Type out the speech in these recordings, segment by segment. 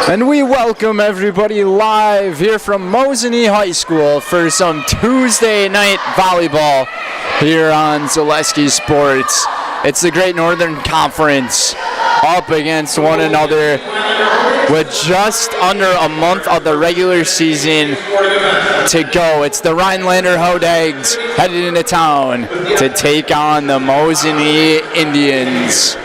And we welcome everybody live here from Mosinee High School for some Tuesday night volleyball here on Zaleski Sports. It's the Great Northern Conference up against one another with just under a month of the regular season to go. It's the Rhinelander Hodags headed into town to take on the Mosinee Indians.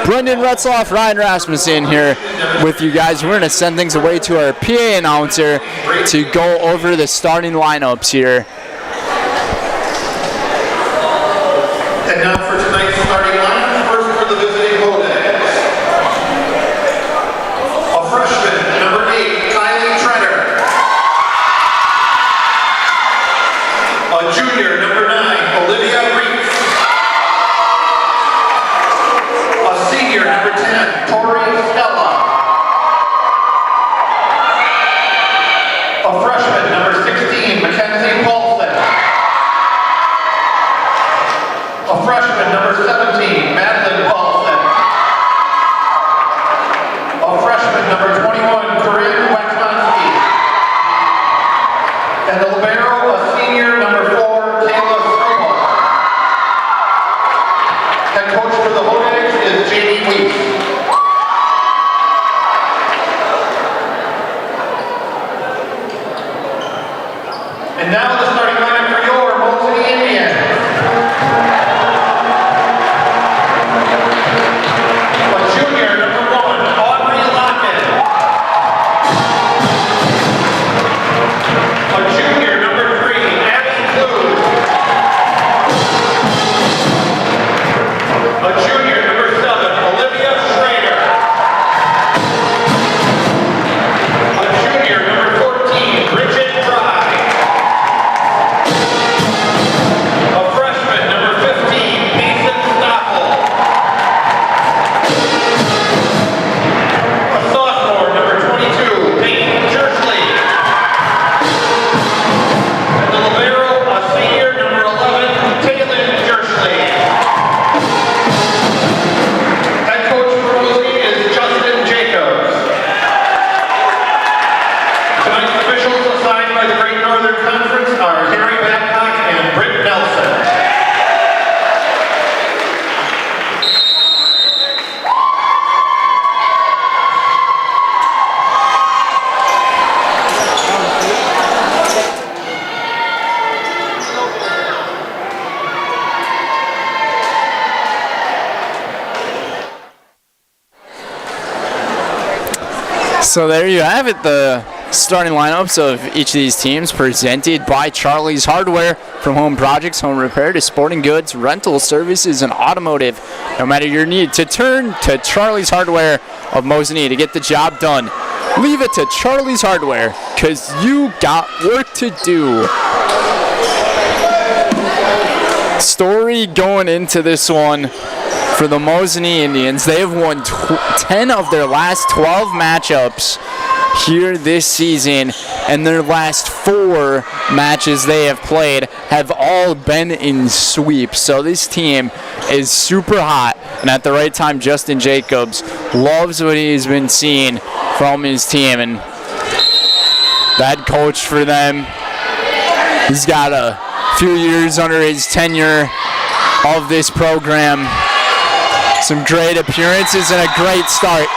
Brendan Retzloff, Ryan Rasmussen here with you guys. We're going to send things away to our PA announcer to go over the starting lineups here. And now for tonight's starting lineup, first for the visiting Hodags. A freshman, number 8, Kylie Treader. A junior, number 9, Olivia Reese. A senior, number 10, Tori Stella. A freshman, number 16, Mackenzie Paulson. A freshman, number 17, Madeline Paulson. A freshman, number 21, Corinne Waxmansky. And the libero, a senior, number 4, Kayla Stromo. Head coach for the Hodags is Jamie Weiss. And now the starting lineup for your Mosinee Indians. A junior, number 1, Audrey Lockett. A junior, number 3, Abby Clue. A junior, number 7, Olivia Schrader. A junior, number 14, Bridget Fry. A freshman, number 15, Mason Stoffel. A sophomore, number 22, Peyton Jersley. And the libero, a senior, number 11, Taylor Jersley. Head coach for Mosinee is Justin Jacobs. Tonight's officials assigned by the Great Northern Conference are Harry Babcock and Britt Nelson. So there you have it, the starting lineups of each of these teams presented by Charlie's Hardware. From home projects, home repair to sporting goods, rental services, and automotive. No matter your need, to turn to Charlie's Hardware of Mosinee to get the job done. Leave it to Charlie's Hardware, because you got work to do. Story going into this one for the Mosinee Indians. They have won 10 of their last 12 matchups here this season, and their last 4 matches they have played have all been in sweeps. So this team is super hot, and at the right time, Justin Jacobs loves what he's been seeing from his team, and the head coach for them, he's got a few years under his tenure of this program. Some great appearances and a great start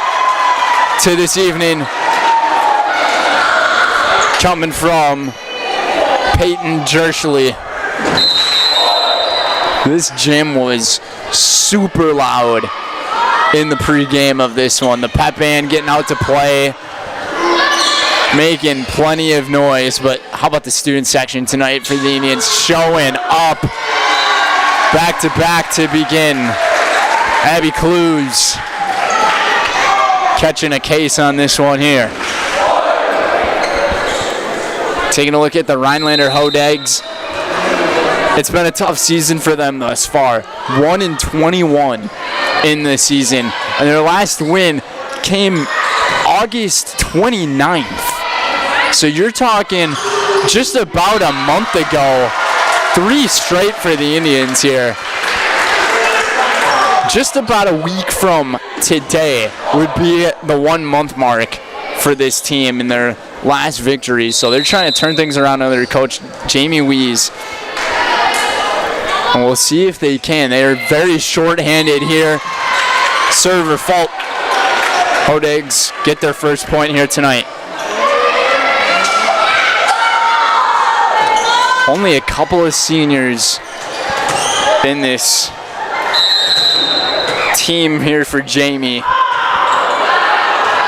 to this evening coming from Peyton Jersley. This gym was super loud in the pregame of this one. The pep band getting out to play, making plenty of noise, but how about the student section tonight for the Indians showing up back to back to begin. Abby Clues catching a case on this one here. Taking a look at the Rhinelander Hodags. It's been a tough season for them thus far. 1-21 in the season. And their last win came August 29th. So you're talking just about a month ago. 3 straight for the Indians here. just about a week from today would be the 1 month mark for this team in their last victory. So they're trying to turn things around under coach Jamie Wees. And we'll see if they can. They are very short-handed here. Server fault. Hodags get their first point here tonight. Only a couple of seniors in this team here for Jamie.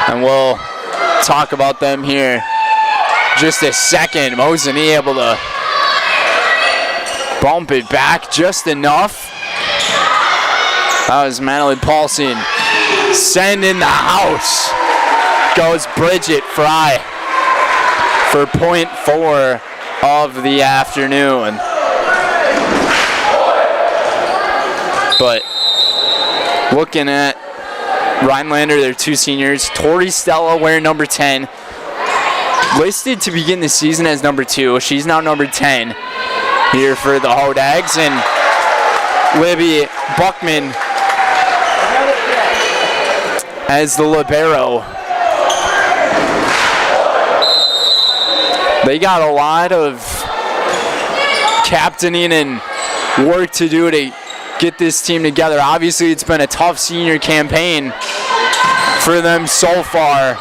And we'll talk about them here just a second. Mosinee able to bump it back just enough. That was Madeline Paulson. Send in the house. Goes Bridget Fry for point 4 of the afternoon. But looking at Rhinelander, they're 2 seniors. Tori Stella wearing number 10. Listed to begin the season as number 2. She's now number 10 here for the Hodags. And Libby Buckman as the libero. They got a lot of captaining and work to do to get this team together. Obviously, it's been a tough senior campaign for them so far.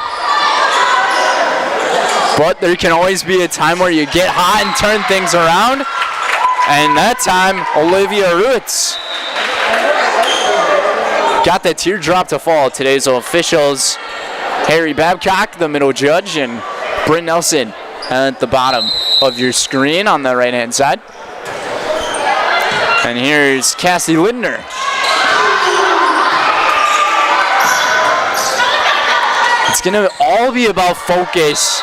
But there can always be a time where you get hot and turn things around. And that time, Olivia Roots got the teardrop to fall. Today's officials, Harry Babcock, the middle judge, and Bryn Nelson at the bottom of your screen on the right-hand side. And here's Cassie Lindner. It's going to all be about focus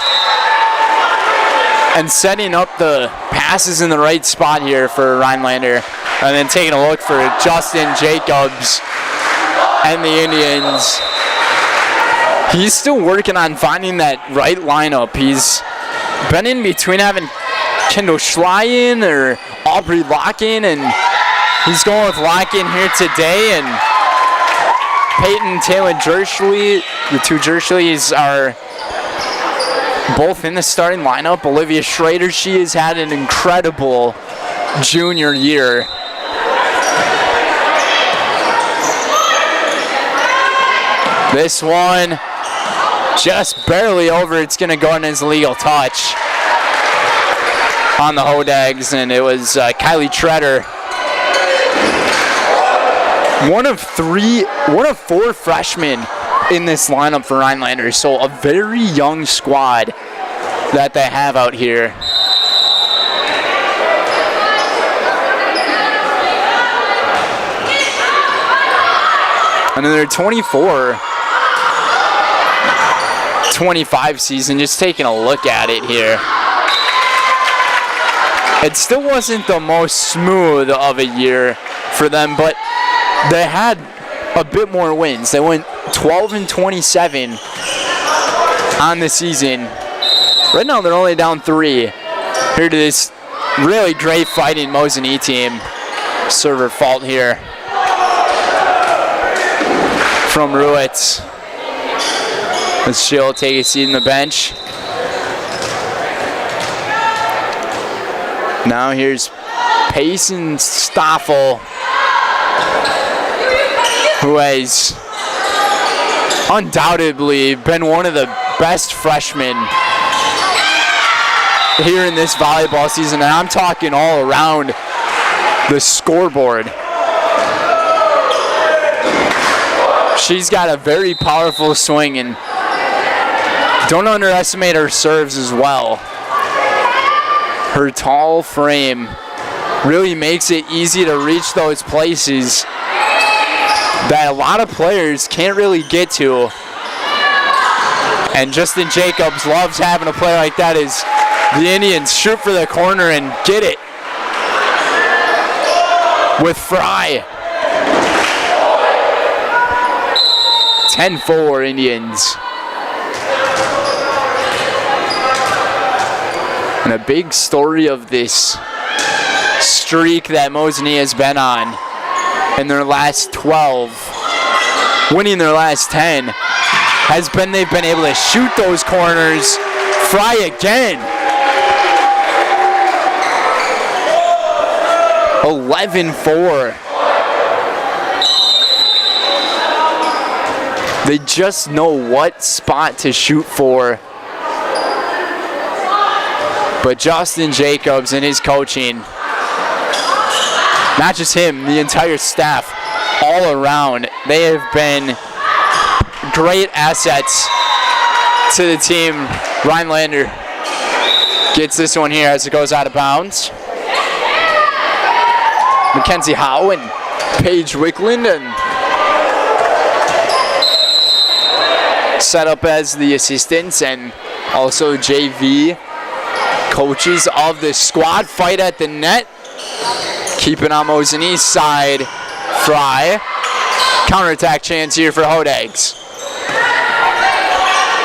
and setting up the passes in the right spot here for Rhinelander. And then taking a look for Justin Jacobs and the Indians. He's still working on finding that right lineup. He's been in between having Kendall Schleien or Aubrey Locken, and he's going with Locken here today. And Peyton Taylor Jerschley, the 2 Jerschleys are both in the starting lineup. Olivia Schrader, she has had an incredible junior year. This one just barely over. It's going to go in as a legal touch on the Hodags, and it was Kylie Treader. One of 4 freshmen in this lineup for Rhinelander, so a very young squad that they have out here. And then their 24-25 season, just taking a look at it here. It still wasn't the most smooth of a year for them, but they had a bit more wins. They went 12-27 on the season. Right now they're only down 3 here to this really great fighting Mosinee team. Server fault here from Ruitz. As she'll take a seat on the bench. Now here's Payson Stoffel, who has undoubtedly been one of the best freshmen here in this volleyball season, and I'm talking all around the scoreboard. She's got a very powerful swing, and don't underestimate her serves as well. Her tall frame really makes it easy to reach those places that a lot of players can't really get to. And Justin Jacobs loves having a play like that as the Indians shoot for the corner and get it with Fry. 10-4 Indians. And a big story of this streak that Mosinee has been on in their last 12, winning their last 10, has been they've been able to shoot those corners. Fry again. 11-4. They just know what spot to shoot for. But Justin Jacobs and his coaching, not just him, the entire staff, all around, they have been great assets to the team. Rhinelander gets this one here as it goes out of bounds. Mackenzie Howe and Paige Wickland and set up as the assistants and also JV coaches of the squad. Fight at the net. Keeping on Mosinee's side. Fry. Counterattack chance here for Hodags.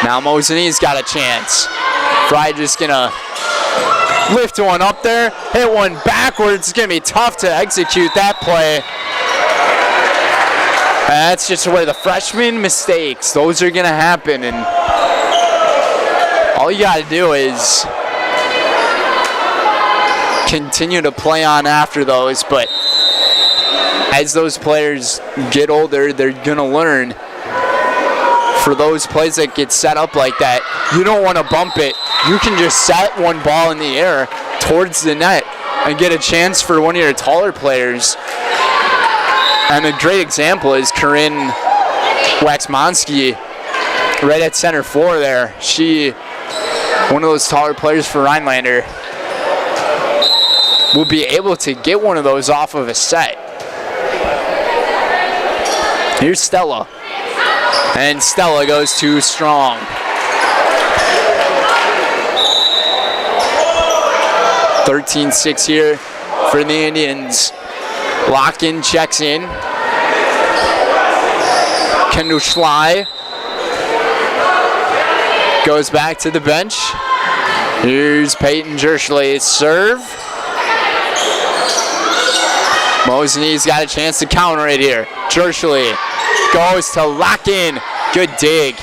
Now Mosinee's got a chance. Fry just gonna lift one up there, hit one backwards. It's gonna be tough to execute that play. That's just where the freshman mistakes, those are gonna happen, and all you gotta do is continue to play on after those. But as those players get older, they're gonna learn. For those plays that get set up like that, you don't want to bump it. You can just set one ball in the air towards the net and get a chance for one of your taller players. And a great example is Corinne Waxmonski right at center floor there. She, one of those taller players for Rhinelander, will be able to get one of those off of a set. Here's Stella. And Stella goes too strong. (13-6) here for the Indians. Lock-in checks in. Kendall Schley goes back to the bench. Here's Peyton Jerschley's serve. Mosinee's got a chance to counter it here. Jerschley goes to lock in. Good dig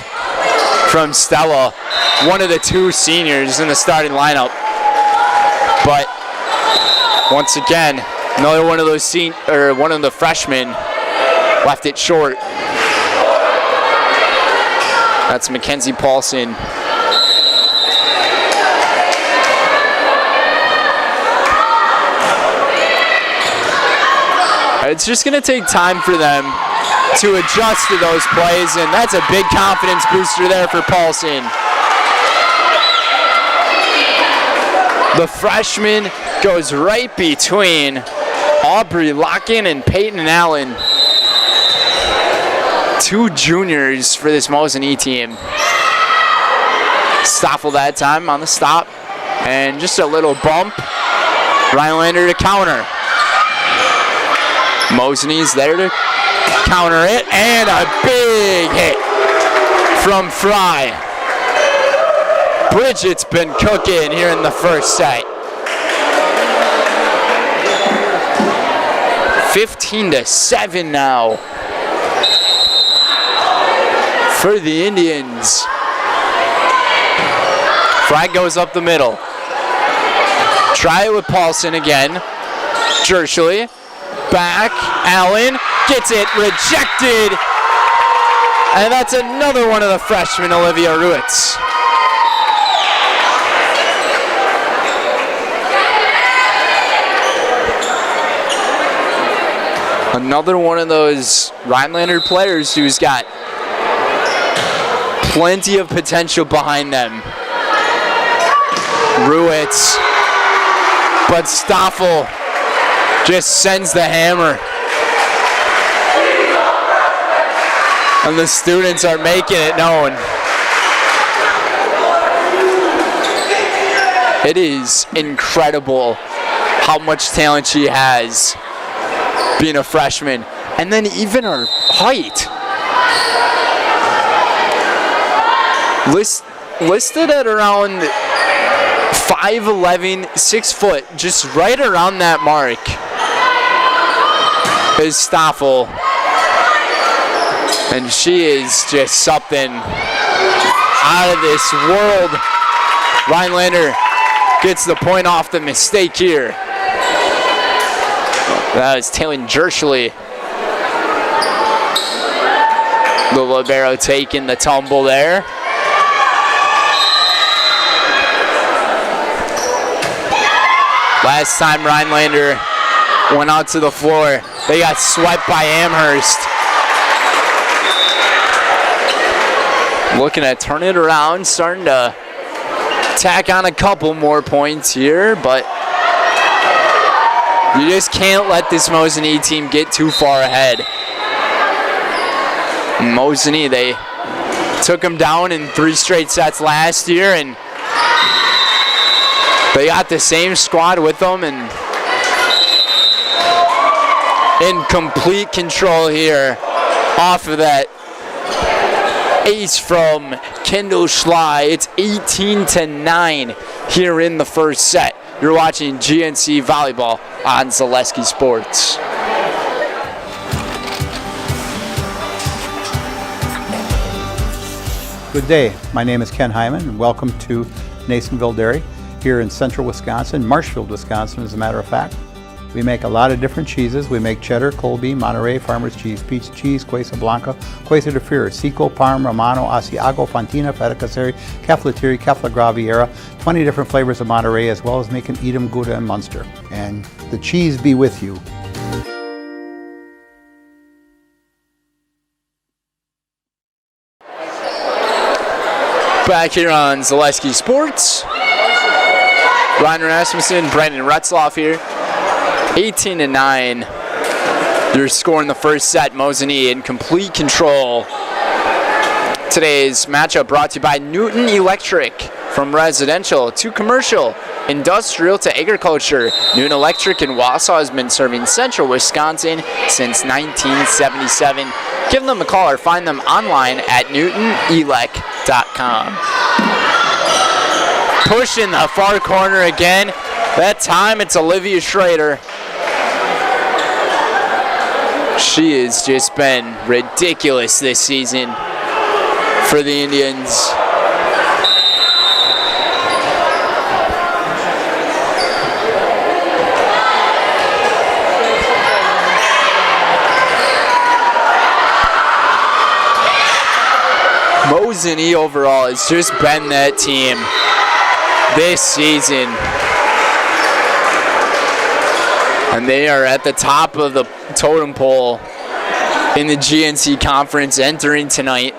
from Stella, one of the two seniors in the starting lineup. But once again, another one of those one of the freshmen left it short. That's Mackenzie Paulson. It's just going to take time for them to adjust to those plays, and that's a big confidence booster there for Paulson. The freshman goes right between Aubrey Locken and Peyton Allen. Two juniors for this Mosinee team. Stoffel that time on the stop, and just a little bump. Rhinelander to counter. Mosinee's there to counter it, and a big hit from Fry. Bridget's been cooking here in the first set. 15-7 now for the Indians. Fry goes up the middle. Try it with Paulson again. Jerschley. Back, Allen gets it rejected, and that's another one of the freshmen, Olivia Ruitz. Another one of those Rhinelander players who's got plenty of potential behind them. Ruitz, but Stoffel just sends the hammer. And the students are making it known. It is incredible how much talent she has being a freshman. And then even her height. Listed at around 5'11", 6 foot, just right around that mark. is Stoffel. And she is just something out of this world. Rhinelander gets the point off the mistake here. That is Taylor Jerschley. The libero taking the tumble there. Last time Rhinelander went out to the floor, they got swept by Amherst. Looking to turn it around, starting to tack on a couple more points here, but you just can't let this Mosinee team get too far ahead. Mosinee, they took them down in 3 straight sets last year, and they got the same squad with them and in complete control here off of that ace from Kendall Schley. It's 18-9 here in the first set. You're watching GNC Volleyball on Zaleski Sports. Good day. My name is Ken Hyman, and welcome to Nasonville Dairy here in central Wisconsin, Marshfield, Wisconsin, as a matter of fact. We make a lot of different cheeses. We make cheddar, Colby, Monterey, Farmer's Cheese, Pizza Cheese, Quesa Blanca, Quesa de Fir, Seco, Parm, Romano, Asiago, Fontina, Feta Caseri, Caflateri, Cafla Graviera, 20 different flavors of Monterey, as well as making Edam, Gouda, and Munster. And the cheese be with you. Back here on Zaleski Sports. Ryan Rasmussen, Brandon Retzloff here. 18-9. They're scoring the first set. Mosinee in complete control. Today's matchup brought to you by Newton Electric. From residential to commercial, industrial to agriculture, Newton Electric in Wausau has been serving central Wisconsin since 1977. Give them a call or find them online at newtonelec.com. Push in the far corner again. That time it's Olivia Schrader. She has just been ridiculous this season for the Indians. Mosinee overall has just been that team this season. And they are at the top of the totem pole in the GNC conference entering tonight.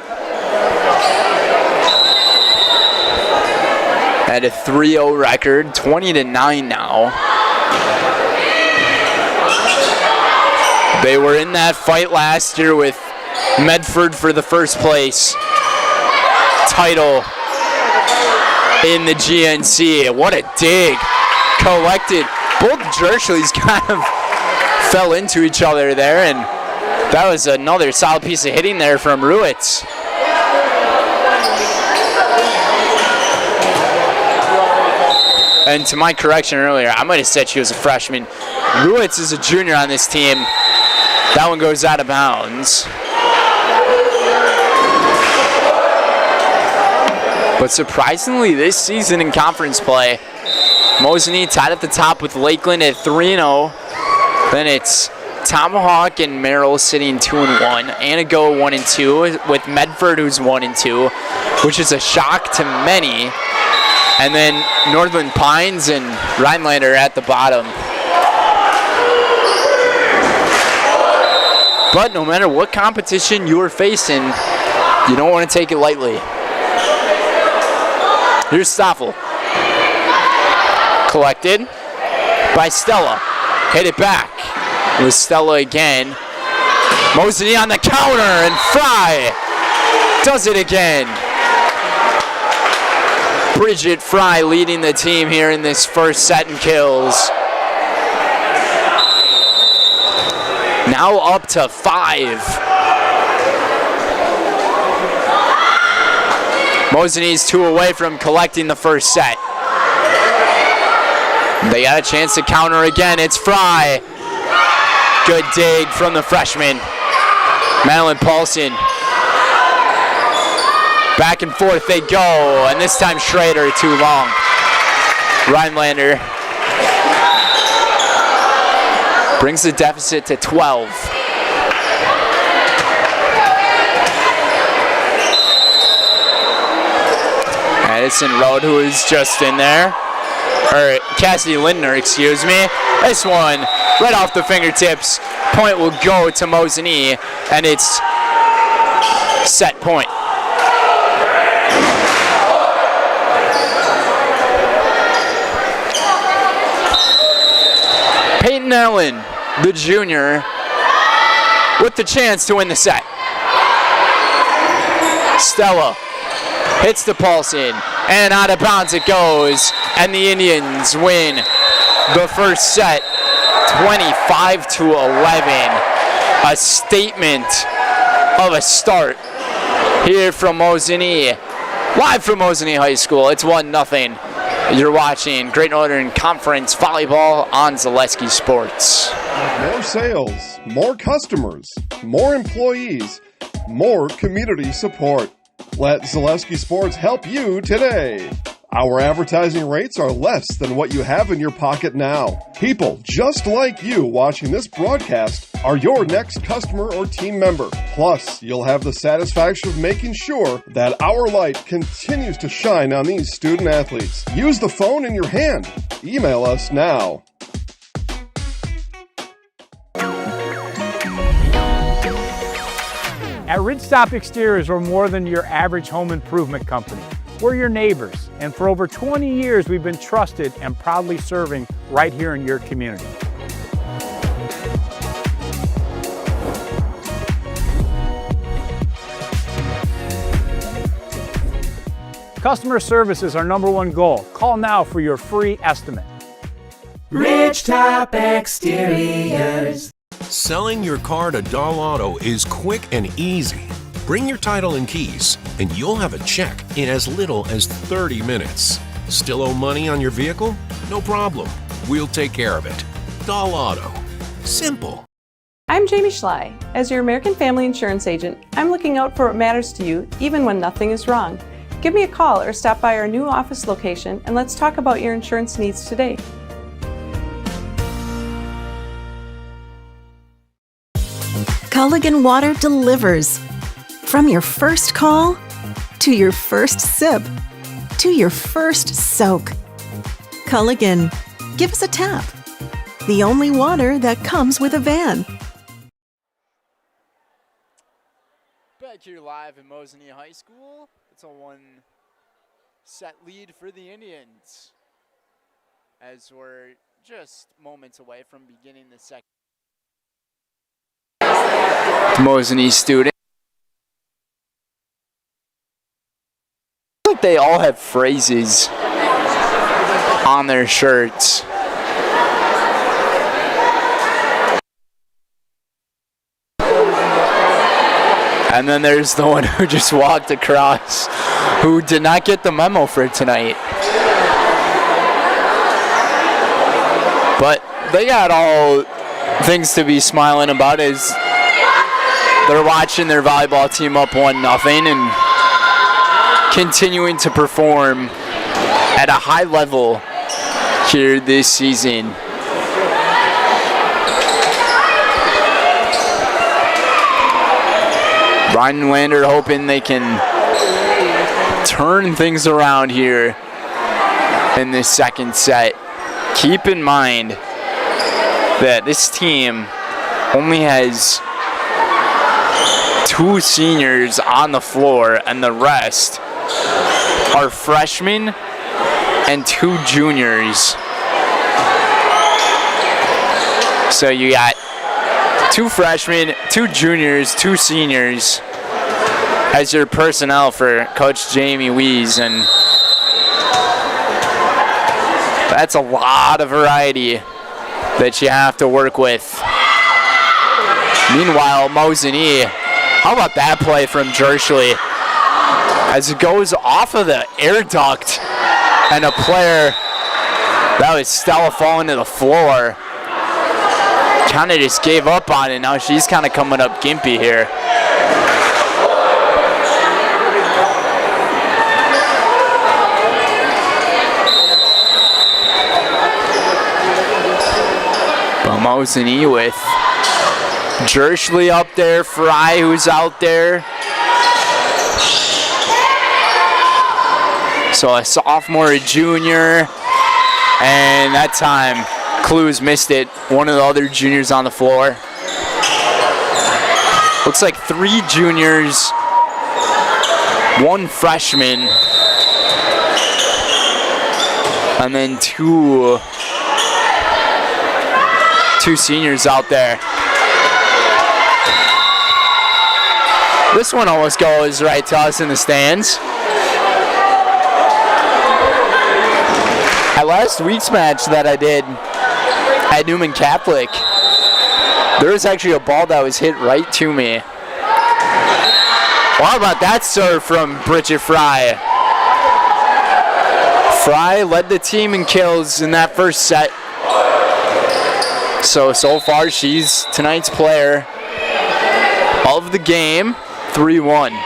At a 3-0 record, 20-9 now. They were in that fight last year with Medford for the first place title in the GNC. What a dig. Collected. Both Jerschleys kind of fell into each other there, and that was another solid piece of hitting there from Ruitz. And to my correction earlier, I might have said she was a freshman. Ruitz is a junior on this team. That one goes out of bounds. But surprisingly, this season in conference play, Mosinee tied at the top with Lakeland at 3-0. Then it's Tomahawk and Merrill sitting 2-1. Anago 1-2 with Medford, who's 1-2, which is a shock to many. And then Northland Pines and Rhinelander at the bottom. But no matter what competition you are facing, you don't want to take it lightly. Here's Stoffel. Collected by Stella. Hit it back with Stella again. Mosinee on the counter, and Fry does it again. Bridget Fry leading the team here in this first set in kills. Now up to 5. Mosinee's 2 away from collecting the first set. They got a chance to counter again. It's Fry. Good dig from the freshman, Madeline Paulson. Back and forth they go, and this time Schrader too long. Rhinelander brings the deficit to 12. Addison Road, who is just in there, or Cassidy Lindner, excuse me. This one, right off the fingertips, point will go to Mosinee, and it's set point. Peyton Allen, the junior, with the chance to win the set. Stella hits the Paulson, and out of bounds it goes, and the Indians win the first set 25-11. A statement of a start here from Mosinee. Live from Mosinee High School, it's 1-0. You're watching Great Northern Conference Volleyball on Zaleski Sports. More sales, more customers, more employees, more community support. Let Zaleski Sports help you today. Our advertising rates are less than what you have in your pocket now. People just like you watching this broadcast are your next customer or team member. Plus, you'll have the satisfaction of making sure that our light continues to shine on these student athletes. Use the phone in your hand. Email us now. At Ridgestop Exteriors, we're more than your average home improvement company. We're your neighbors, and for over 20 years, we've been trusted and proudly serving right here in your community. Customer service is our #1 goal. Call now for your free estimate. Ridgetop Exteriors. Selling your car to Dahl Auto is quick and easy. Bring your title and keys, and you'll have a check in as little as 30 minutes. Still owe money on your vehicle? No problem. We'll take care of it. Dahl Auto. Simple. I'm Jamie Schley. As your American Family Insurance agent, I'm looking out for what matters to you, even when nothing is wrong. Give me a call or stop by our new office location, and let's talk about your insurance needs today. Culligan Water delivers. From your first call, to your first sip, to your first soak. Culligan, give us a tap. The only water that comes with a van. Back here live in Mosinee High School. It's a 1-set lead for the Indians, as we're just moments away from beginning the second. Mosinee student. I think they all have phrases on their shirts. And then there's the one who just walked across, who did not get the memo for tonight. But they got all things to be smiling about as they're watching their volleyball team up 1-0 and continuing to perform at a high level here this season. Rhinelander hoping they can turn things around here in this second set. Keep in mind that this team only has 2 seniors on the floor, and the rest are freshmen and 2 juniors. So you got 2 freshmen, 2 juniors, 2 seniors as your personnel for Coach Jamie Wees, and that's a lot of variety that you have to work with. Meanwhile, Mosinee, how about that play from Jerschley as it goes off of the air duct, and a player, that was Stella, falling to the floor. kind of just gave up on it. Now she's kind of coming up gimpy here. But Mosinee with Jerschley up there, Fry who's out there. So a sophomore, a junior, and that time Clues missed it. One of the other juniors on the floor. Looks like 3 juniors, 1 freshman, and then two seniors out there. This one almost goes right to us in the stands. At last week's match that I did at Newman Catholic, there was actually a ball that was hit right to me. Well, how about that serve from Bridget Fry? Fry led the team in kills in that first set. So far she's tonight's player of the game, 3-1.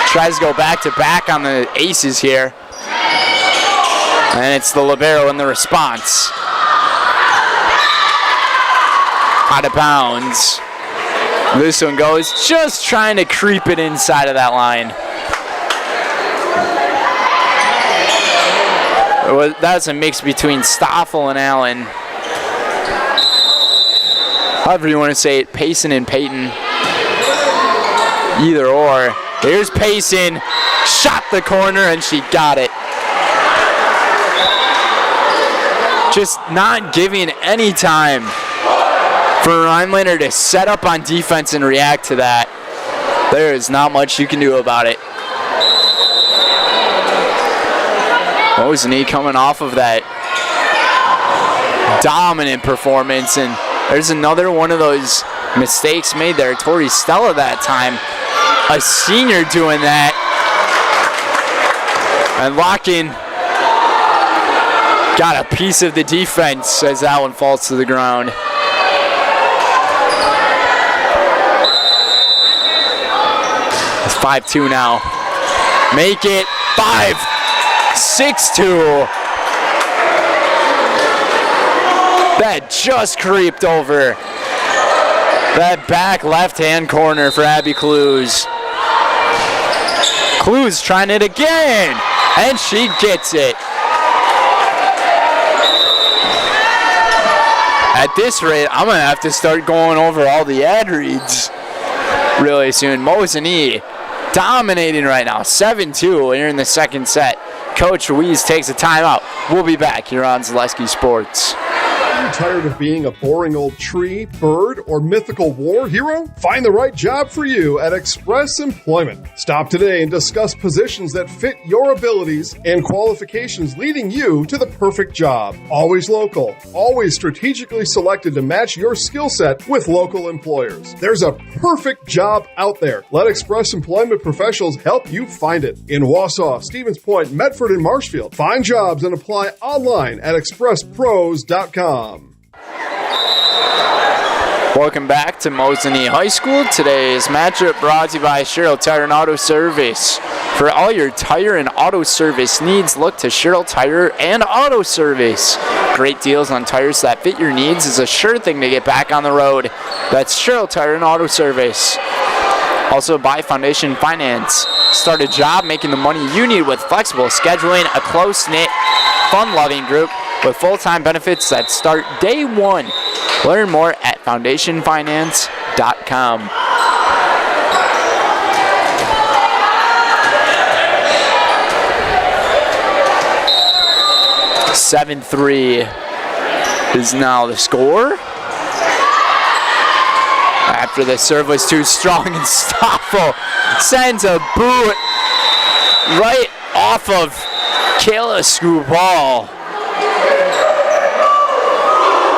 Tries to go back-to-back on the aces here. And it's the libero in the response. Out of bounds. This one goes just trying to creep it inside of that line. That was a mix between Stoffel and Allen. However you want to say it, Payson and Peyton. Either or. Here's Payson. Shot the corner and she got it. Just not giving any time for Rhinelander to set up on defense and react to that. There is not much you can do about it. Mosinee coming off of that dominant performance, and there's another one of those mistakes made there. Tori Stella that time, a senior doing that. And Locken got a piece of the defense as that one falls to the ground. It's 5-2 now. Make it 6-2. That just creeped over that back left-hand corner for Abby Clues. Clues trying it again, and she gets it. At this rate, I'm going to have to start going over all the ad reads really soon. Mosinee dominating right now, 7-2 here in the second set. Coach Ruiz takes a timeout. We'll be back here on Zaleski Sports. Are you tired of being a boring old tree, bird, or mythical war hero? Find the right job for you at Express Employment. Stop today and discuss positions that fit your abilities and qualifications, leading you to the perfect job. Always local, always strategically selected to match your skill set with local employers. There's a perfect job out there. Let Express Employment professionals help you find it. In Wausau, Stevens Point, Medford, and Marshfield. Find jobs and apply online at expresspros.com. Welcome back to Mosinee High School. Today's matchup brought to you by Sherrill Tire and Auto Service. For all your tire and auto service needs, look to Sherrill Tire and Auto Service. Great deals on tires that fit your needs is a sure thing to get back on the road. That's Sherrill Tire and Auto Service. Also by Foundation Finance. Start a job making the money you need with flexible scheduling, a close-knit, fun-loving group with full-time benefits that start day one. Learn more at foundationfinance.com. (7-3) is now the score. After the serve was too strong and Stoffel sends a boot right off of Kayla Scooball.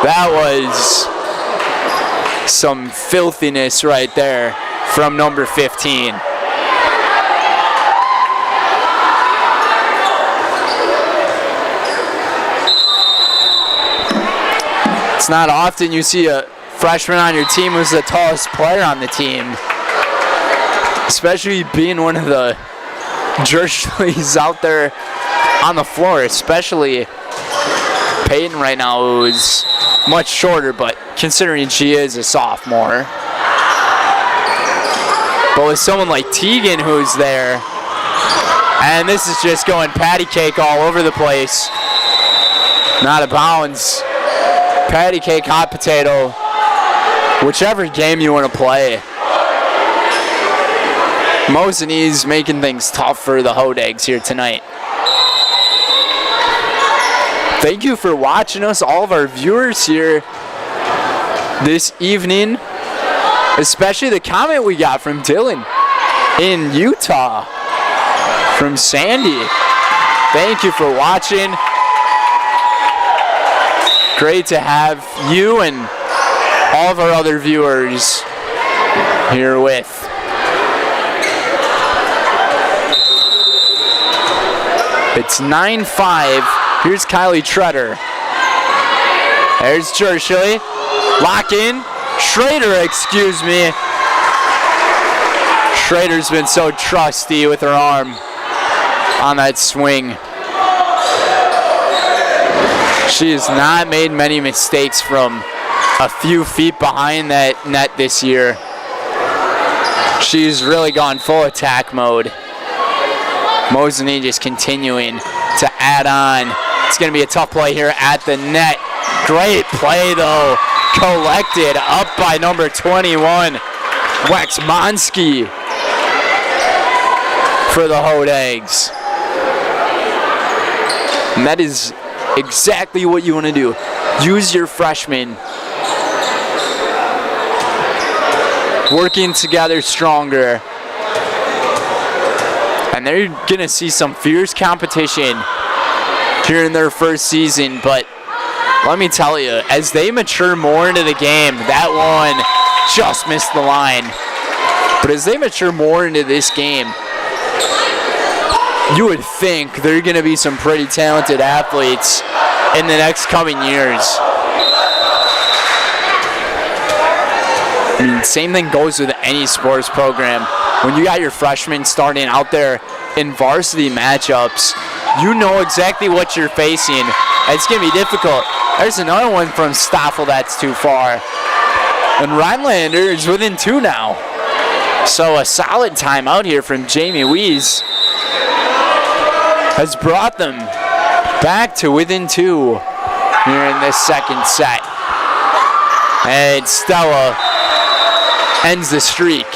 That was some filthiness right there from number 15. It's not often you see a freshman on your team who's the tallest player on the team. Especially being one of the jerseys out there on the floor, especially Peyton right now, who's much shorter, but considering she is a sophomore. But with someone like Tegan who's there, and this is just going patty cake all over the place. Not a bounds. Patty cake, hot potato, whichever game you want to play. Mosinee's making things tough for the Hodags here tonight. Thank you for watching us, all of our viewers here this evening, especially the comment we got from Dylan in Utah from Sandy. Thank you for watching. Great to have you and all of our other viewers here with. It's 9-5. Here's Kylie Treader. There's Jershly. Lock in. Schrader, excuse me. Schrader's been so trusty with her arm on that swing. She has not made many mistakes from a few feet behind that net this year. She's really gone full attack mode. Mosinee just continuing to add on. It's going to be a tough play here at the net. Great play, though. Collected up by number 21, Waxmonski, for the Hodags. And that is exactly what you want to do. Use your freshmen. Working together stronger. And they're going to see some fierce competition here in their first season. But let me tell you, as they mature more into the game, that one just missed the line. But as they mature more into this game, you would think they're going to be some pretty talented athletes in the next coming years. I mean, same thing goes with any sports program. When you got your freshmen starting out there in varsity matchups, you know exactly what you're facing. It's going to be difficult. There's another one from Stoffel that's too far. And Rhinelander is within 2 now. So a solid timeout here from Jamie Weiss has brought them back to within 2 here in this second set. And Stella ends the streak.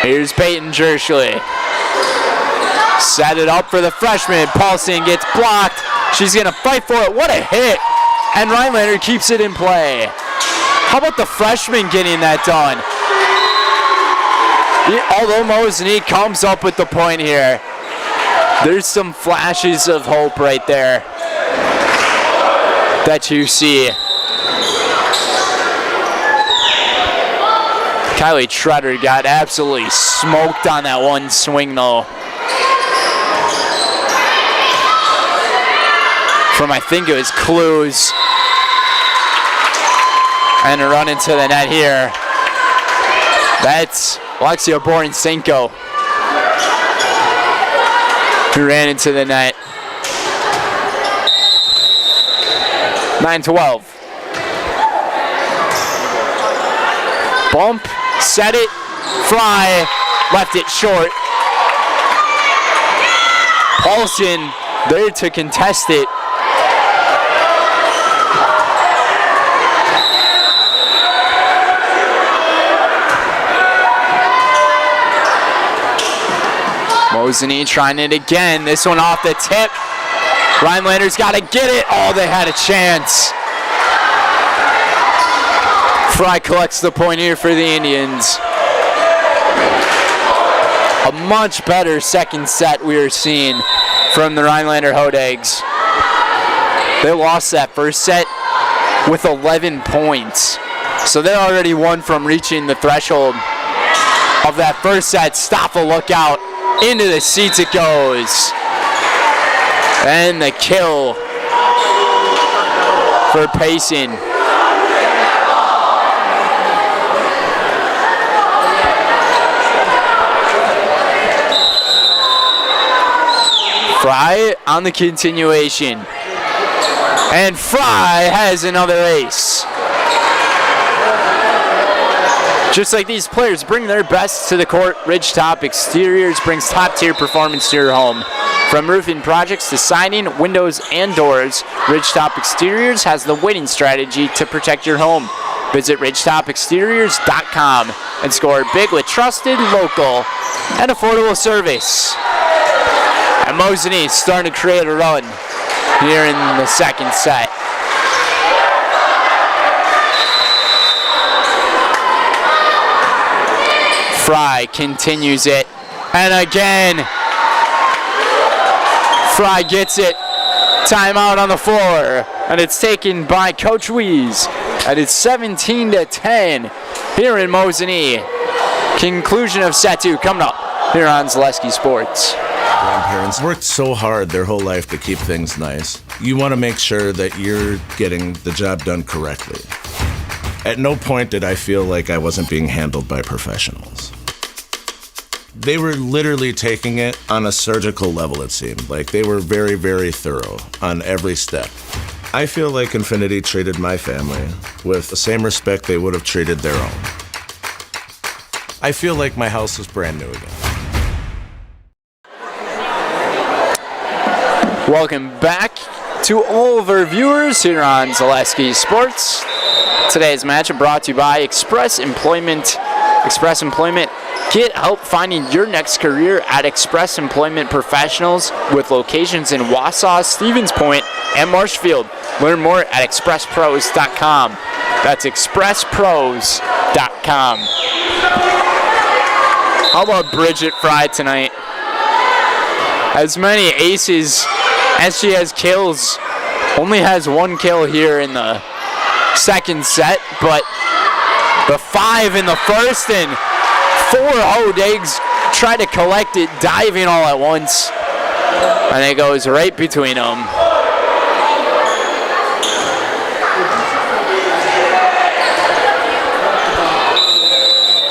Here's Peyton Jershly. Set it up for the freshman. Paulson gets blocked. She's going to fight for it. What a hit. And Rhinelander keeps it in play. How about the freshman getting that done? Although Mosinee comes up with the point here, there's some flashes of hope right there that you see. Kylie Treader got absolutely smoked on that one swing, though. From, I think it was Clues. And a run into the net here. That's Alexia Borinsenko, who ran into the net. 9-12. Bump. Set it, fly, left it short. Paulson there to contest it. Mosinee trying it again. This one off the tip. Rhinelander's got to get it. Oh, they had a chance. Fry collects the point here for the Indians. A much better second set we are seeing from the Rhinelander Hodags. They lost that first set with 11 points. So they're already one from reaching the threshold of that first set. Stoffel, look out. Into the seats it goes. And the kill for Payson. Fry on the continuation. And Fry has another ace. Just like these players bring their best to the court, Ridgetop Exteriors brings top-tier performance to your home. From roofing projects to siding, windows, and doors, Ridgetop Exteriors has the winning strategy to protect your home. Visit ridgetopexteriors.com and score big with trusted, local, and affordable service. And Mosinee is starting to create a run here in the second set. Fry continues it, and again, Fry gets it. Timeout on the floor, and it's taken by Coach Wees, and it's 17-10 here in Mosinee. Conclusion of set 2 coming up here on Zaleski Sports. Grandparents worked so hard their whole life to keep things nice. You want to make sure that you're getting the job done correctly. At no point did I feel like I wasn't being handled by professionals. They were literally taking it on a surgical level, it seemed. Like they were very, very thorough on every step. I feel like Infinity treated my family with the same respect they would have treated their own. I feel like my house is brand new again. Welcome back to all of our viewers here on Zaleski Sports. Today's matchup brought to you by Express Employment. Express Employment. Get help finding your next career at Express Employment Professionals with locations in Wausau, Stevens Point, and Marshfield. Learn more at expresspros.com. That's expresspros.com. How about Bridget Fry tonight? As many aces as she has kills. Only has 1 kill here in the second set, but the 5 in the first and 4 Hodags try to collect it, diving all at once. And it goes right between them.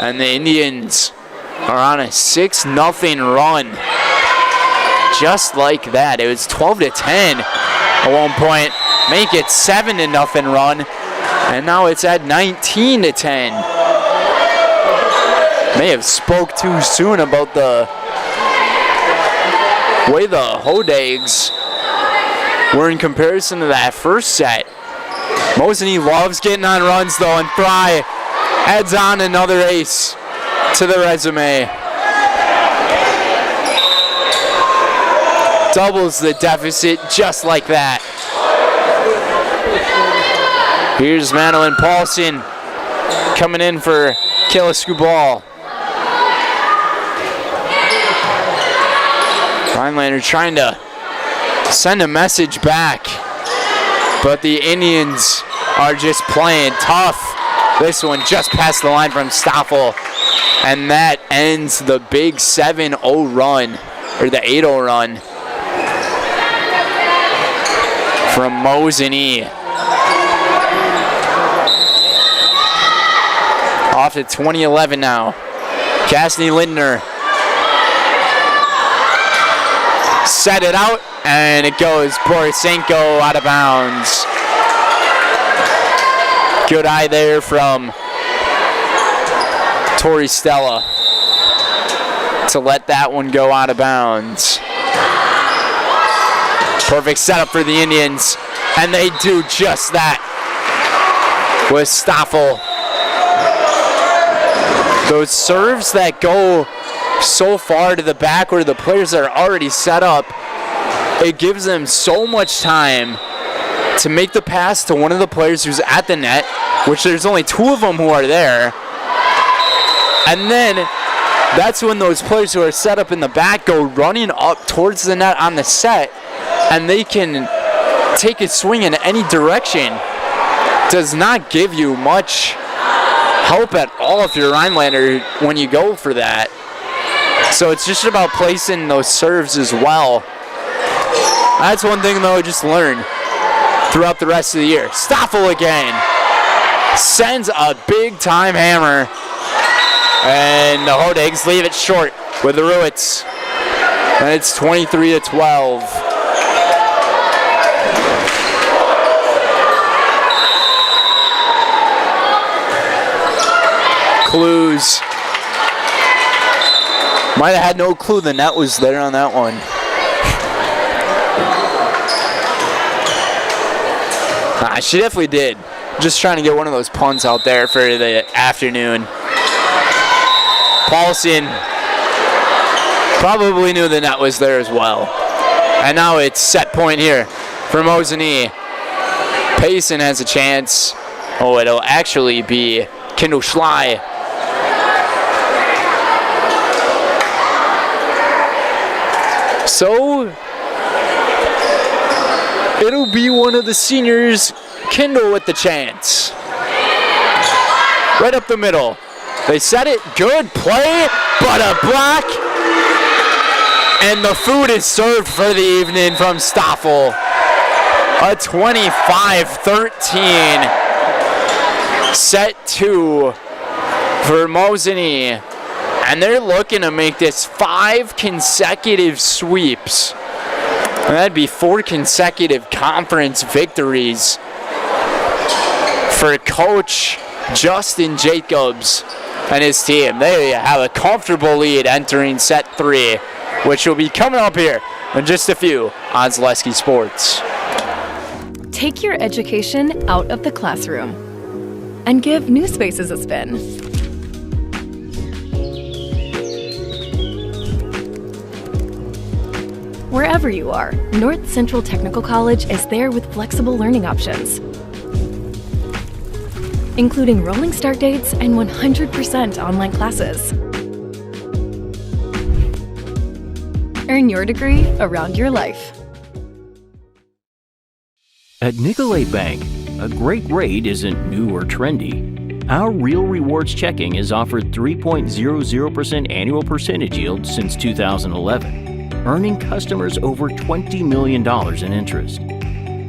And the Indians are on a 6-0 run. Just like that. It was 12-10 at one point. Make it 7-0 run. And now it's at 19-10. May have spoke too soon about the way the Hodags were in comparison to that first set. Mosinee loves getting on runs though, and Fry adds on another ace to the resume. Doubles the deficit just like that. Here's Madeline Paulson coming in for Killiscoo Ball. Rhinelander trying to send a message back, but the Indians are just playing tough. This one just past the line from Stoffel, and that ends the big 7-0 run, or the 8-0 run from Mosinee. Off to 2011 now. Cassidy Lindner set it out, and it goes Borisenko out of bounds. Good eye there from Tori Stella to let that one go out of bounds. Perfect setup for the Indians, and they do just that with Stoffel. Those serves that go so far to the back where the players are already set up, it gives them so much time to make the pass to one of the players who's at the net, which there's only 2 of them who are there. And then that's when those players who are set up in the back go running up towards the net on the set, and they can take a swing in any direction. Does not give you much help at all if you're Rhinelander when you go for that. So it's just about placing those serves as well. That's one thing, though, just learn throughout the rest of the year. Stoffel again sends a big-time hammer. And the Hodags leave it short with the Ruits. And it's 23-12. Clues. Might have had no clue the net was there on that one. She definitely did. Just trying to get one of those punts out there for the afternoon. Paulson probably knew the net was there as well. And now it's set point here for Mosinee. Payson has a chance. Oh, it'll actually be Kendall Schley. So it'll be one of the seniors, Kendall, with the chance. Right up the middle. They set it, good play, but a block. And the food is served for the evening from Stoffel. A 25-13 set 2 for Mosinee. And they're looking to make this 5 consecutive sweeps. And that'd be 4 consecutive conference victories for Coach Justin Jacobs and his team. They have a comfortable lead entering set 3, which will be coming up here in just a few on Zaleski Sports. Take your education out of the classroom and give New Spaces a spin. Wherever you are, North Central Technical College is there with flexible learning options, including rolling start dates and 100% online classes. Earn your degree around your life. At Nicolet Bank, a great rate isn't new or trendy. Our Real Rewards checking has offered 3.00% annual percentage yield since 2011, earning customers over $20 million in interest.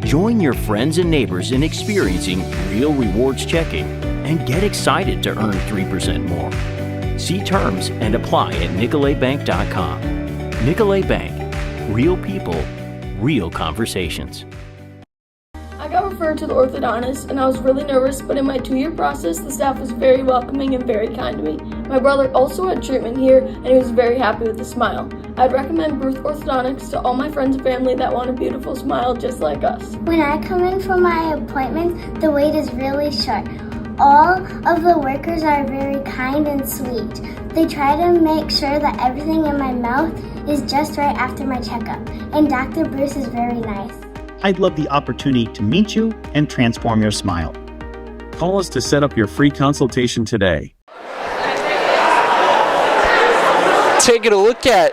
Join your friends and neighbors in experiencing Real Rewards checking and get excited to earn 3% more. See terms and apply at nicoletbank.com. Nicolet Bank. Real people, real conversations. I got referred to the orthodontist and I was really nervous, but in my 2-year process, the staff was very welcoming and very kind to me. My brother also had treatment here and he was very happy with the smile. I'd recommend Bruce Orthodontics to all my friends and family that want a beautiful smile just like us. When I come in for my appointment, the wait is really short. All of the workers are very kind and sweet. They try to make sure that everything in my mouth is just right after my checkup, and Dr. Bruce is very nice. I'd love the opportunity to meet you and transform your smile. Call us to set up your free consultation today. Taking a look at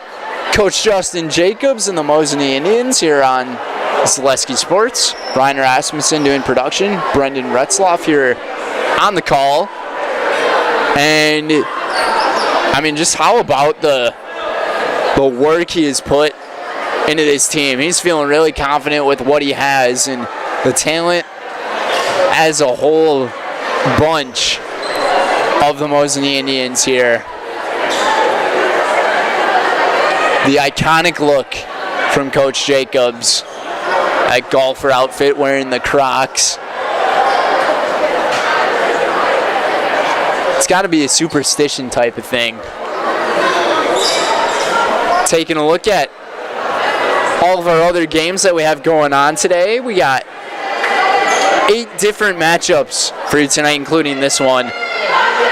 Coach Justin Jacobs and the Mosinee Indians here on Zaleski Sports. Ryan Rasmussen doing production. Brendan Retzloff here on the call. And, I mean, just how about the work he has put into this team. He's feeling really confident with what he has and the talent as a whole bunch of the Mosinee Indians here. The iconic look from Coach Jacobs, that golfer outfit wearing the Crocs. It's got to be a superstition type of thing. Taking a look at all of our other games that we have going on today, we got 8 different matchups for you tonight, including this one.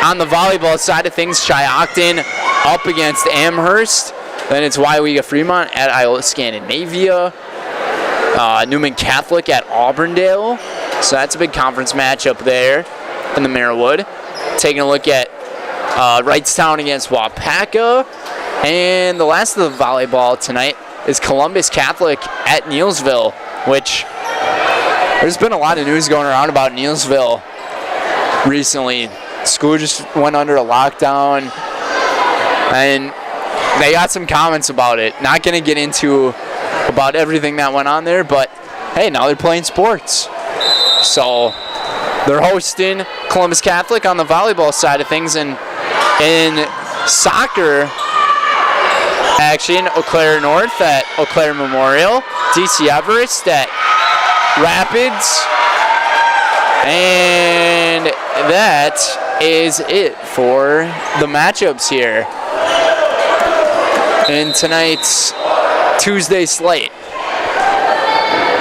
On the volleyball side of things, Shiocton up against Amherst. Then it's WIAA Fremont at Iola Scandinavia. Newman Catholic at Auburndale. So that's a big conference matchup there in the Merrillwood. Taking a look at Wrightstown against Wapaka. And the last of the volleyball tonight is Columbus Catholic at Neilsville, which there's been a lot of news going around about Neilsville recently. School just went under a lockdown, and they got some comments about it. Not going to get into about everything that went on there, but hey, now they're playing sports. So they're hosting Columbus Catholic on the volleyball side of things, and in soccer action, Eau Claire North at Eau Claire Memorial, DC Everest at Rapids, and that is it for the matchups here in tonight's Tuesday slate.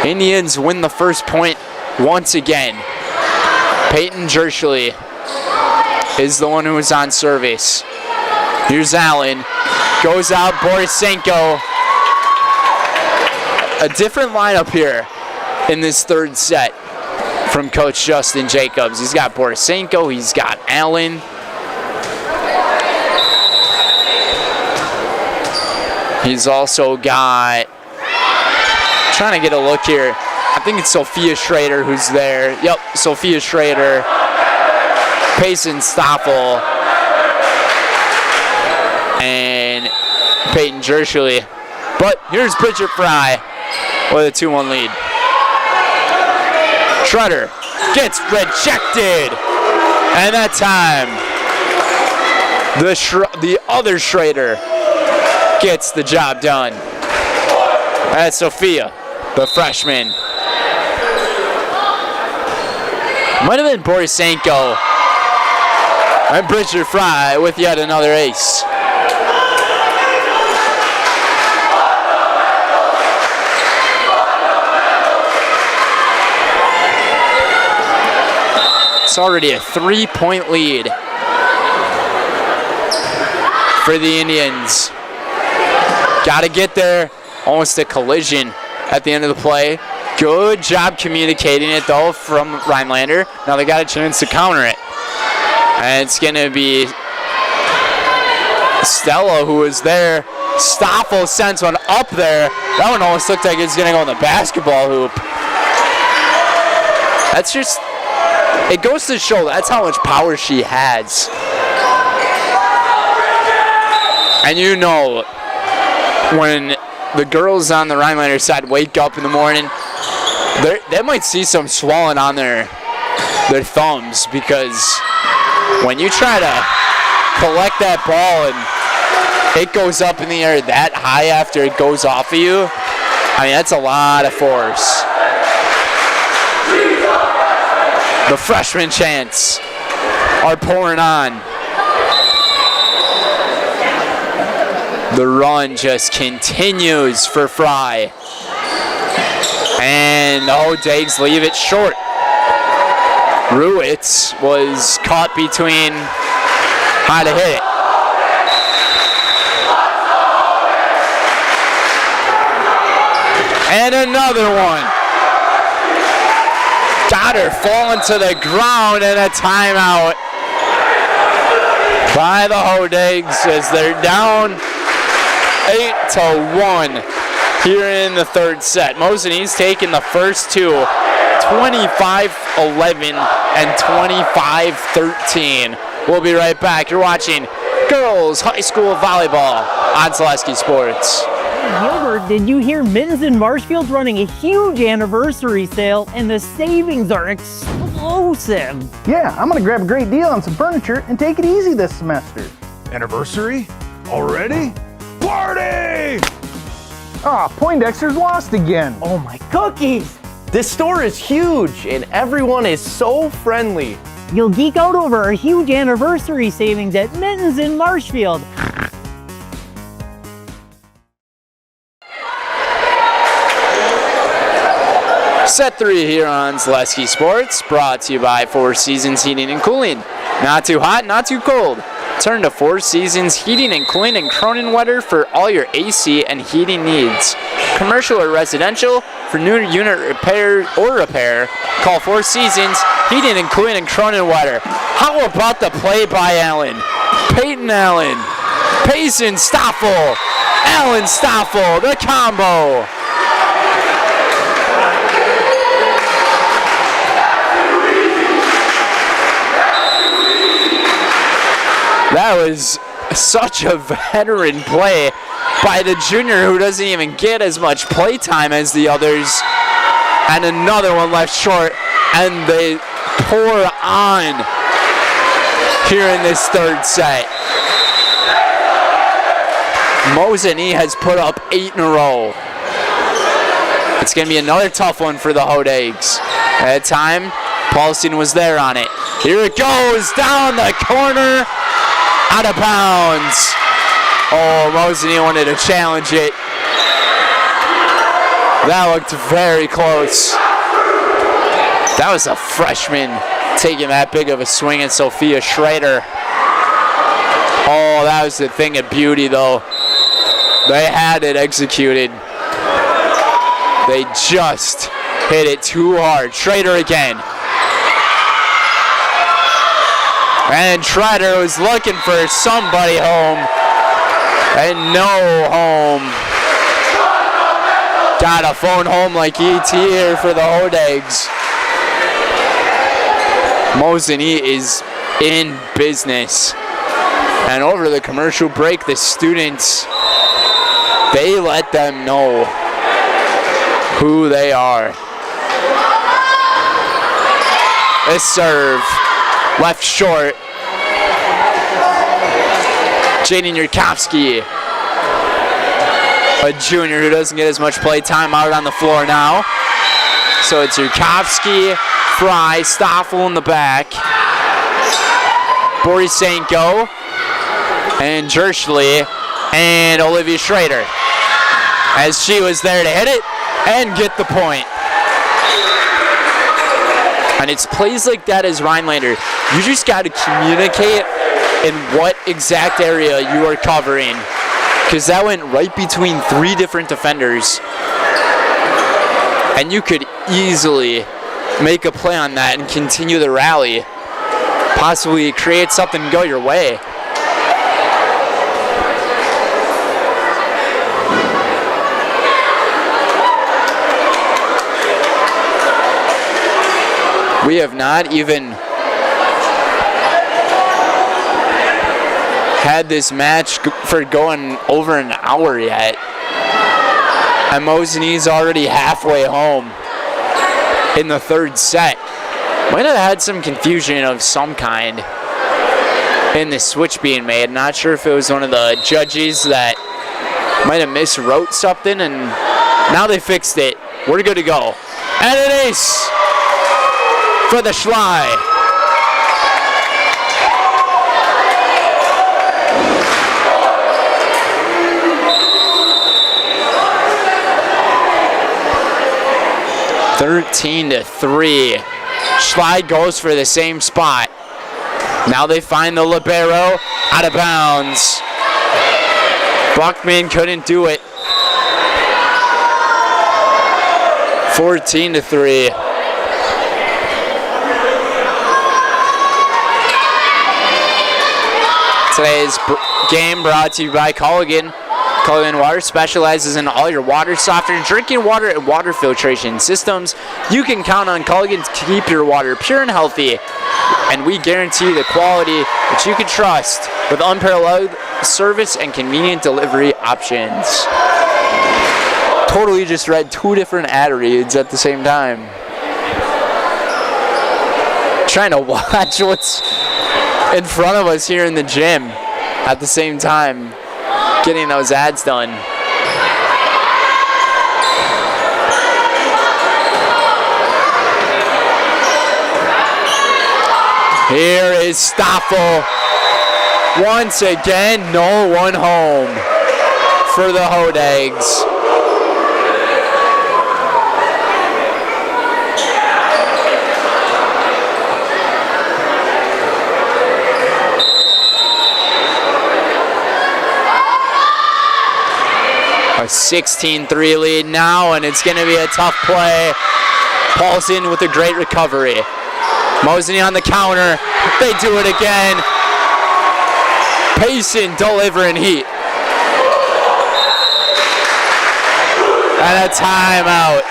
Indians win the first point once again. Peyton Jerschley is the one who is on service. Here's Allen. Goes out, Borisenko. A different lineup here in this third set from Coach Justin Jacobs. He's got Borisenko, he's got Allen. He's also got, trying to get a look here, I think it's Sophia Schrader who's there. Yep, Sophia Schrader, Payson Stoffel, and Peyton Jerschley. But here's Bridget Fry with a 2-1 lead. Schroeder gets rejected, and that time the other Schrader gets the job done. That's Sophia, the freshman. Might have been Borisenko and Bridget Fry with yet another ace. It's already a 3-point lead for the Indians. Got to get there. Almost a collision at the end of the play. Good job communicating it, though, from Rhinelander. Now they got a chance to counter it. And it's going to be Stella who is there. Stoffel sends one up there. That one almost looked like it's going to go in the basketball hoop. That's just, it goes to show that's how much power she has. And you know, when the girls on the Rhinelander side wake up in the morning, they might see some swelling on their thumbs, because when you try to collect that ball and it goes up in the air that high after it goes off of you, I mean, that's a lot of force. The freshman chants are pouring on. The run just continues for Fry. And Dags leave it short. Ruitz was caught between how to hit it. And another one. Got her falling to the ground, and a timeout by the Hodags as they're down 8-1 here in the third set. Mosinee's taken the first two, 25-11 and 25-13. We'll be right back. You're watching Girls High School Volleyball on Zaleski Sports. Gilbert, did you hear Mittens in Marshfield's running a huge anniversary sale, and the savings are explosive? Yeah, I'm gonna grab a great deal on some furniture and take it easy this semester. Anniversary? Already? Party! Ah, Poindexter's lost again. Oh my cookies! This store is huge and everyone is so friendly. You'll geek out over our huge anniversary savings at Mittens in Marshfield. Set 3 here on Zaleski Sports, brought to you by Four Seasons Heating and Cooling. Not too hot, not too cold. Turn to Four Seasons Heating and Cooling in Cronenwetter for all your AC and heating needs. Commercial or residential, for new unit repair, call Four Seasons Heating and Cooling in Cronenwetter. How about the play by Allen? Peyton Allen, Payson Stoffel, Allen Stoffel, the combo. That was such a veteran play by the junior who doesn't even get as much play time as the others. And another one left short, and they pour on here in this third set. Mosinee has put up 8 in a row. It's going to be another tough one for the Hodags. At the time, Paulson was there on it. Here it goes, down the corner, out of bounds. Oh, Mosinee wanted to challenge it. That looked very close. That was a freshman taking that big of a swing at Sophia Schrader. Oh, that was the thing of beauty, though. They had it executed. They just hit it too hard. Schrader again. And Schrader was looking for somebody home. And no home. Got a phone home like ET here for the Hodags. Mosinee is in business. And over the commercial break, the students, they let them know who they are. This serve, left short. Jaden Yurkovsky, a junior who doesn't get as much play time, out on the floor now. So it's Yurkovsky, Fry, Stoffel in the back, Borisenko, and Jerschley, and Olivia Schrader, as she was there to hit it and get the point. And it's plays like that as Rhinelander. You just got to communicate in what exact area you are covering, because that went right between 3 different defenders. And you could easily make a play on that and continue the rally. Possibly create something and go your way. We have not even had this match for going over an hour yet. And Mosinee's already halfway home in the third set. Might have had some confusion of some kind in the switch being made. Not sure if it was one of the judges that might have miswrote something, and now they fixed it. We're good to go. And an ace for the Schley. (13-3). Schley goes for the same spot. Now they find the libero, out of bounds. Buckman couldn't do it. 14-3. Today's game brought to you by Culligan. Culligan Water specializes in all your water softener, drinking water, and water filtration systems. You can count on Culligan to keep your water pure and healthy. And we guarantee the quality that you can trust with unparalleled service and convenient delivery options. Totally just read 2 different ad reads at the same time. Trying to watch what's in front of us here in the gym at the same time, getting those ads done. Here is Stoffel. Once again, no one home for the Hodags. A 16-3 lead now, and it's going to be a tough play. Paulson with a great recovery. Mosinee on the counter. They do it again. Payson delivering heat. And a timeout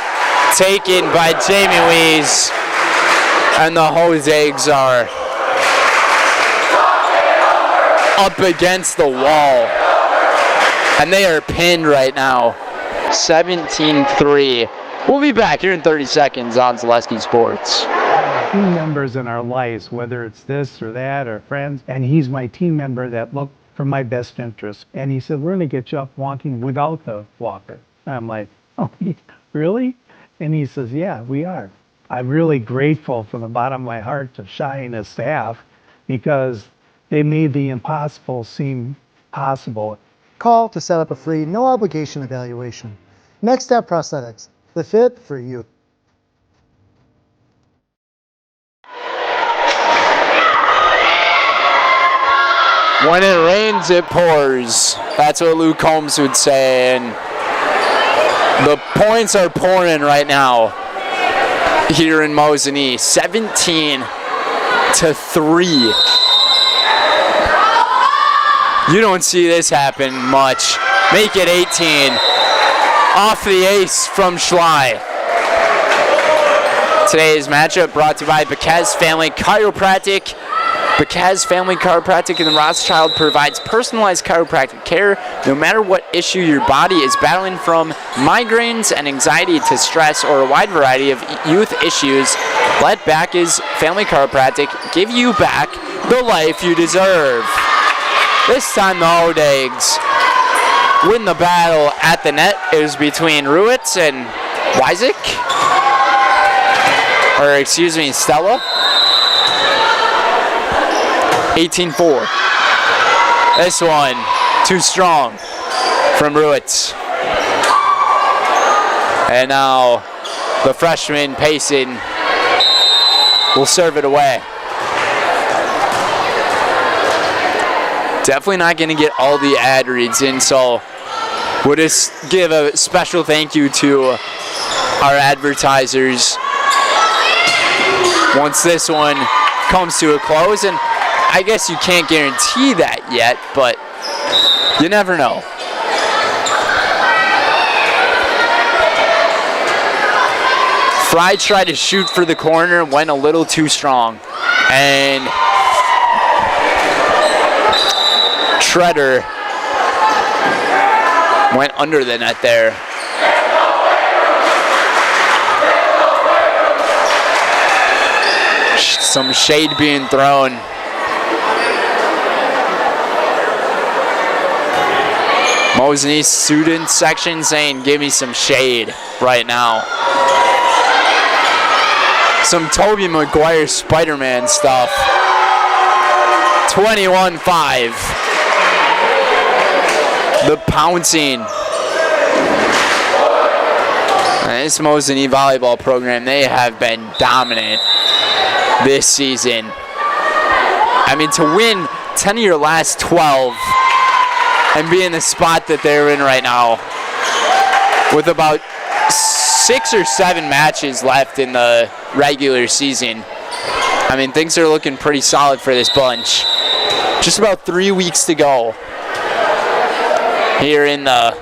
taken by Jamie Wees. And the Hodags are up against the wall. And they are pinned right now. 17-3. We'll be back here in 30 seconds on Zaleski Sports. Team members in our lives, whether it's this or that or friends, and he's my team member that looked for my best interest. And he said, we're going to get you up walking without the walker. I'm like, oh, really? And he says, yeah, we are. I'm really grateful from the bottom of my heart to Shai and his staff because they made the impossible seem possible. Call to set up a free, no obligation evaluation. Next Step Prosthetics, the fit for you. When it rains, it pours. That's what Luke Combs would say. And the points are pouring right now here in Mosinee. 17-3. You don't see this happen much. Make it 18. Off the ace from Schley. Today's matchup brought to you by Bacaz Family Chiropractic. Bacaz Family Chiropractic in Rothschild provides personalized chiropractic care no matter what issue your body is battling, from migraines and anxiety to stress or a wide variety of youth issues. Let Bacaz Family Chiropractic give you back the life you deserve. This time the Odags win the battle at the net. It was between Ruitz and Stella. 18-4. This one, too strong from Ruitz. And now the freshman Payson will serve it away. Definitely not going to get all the ad reads in, so we'll just give a special thank you to our advertisers once this one comes to a close. And I guess you can't guarantee that yet, but you never know. Fry tried to shoot for the corner, went a little too strong. And Treader went under the net there. Some shade being thrown. Mosinee student section saying, give me some shade right now. Some Tobey Maguire Spider-Man stuff. 21-5. The pouncing. This Mosinee volleyball program, they have been dominant this season. I mean, to win 10 of your last 12 and be in the spot that they're in right now with about 6 or 7 matches left in the regular season. I mean, things are looking pretty solid for this bunch. Just about 3 weeks to go here in the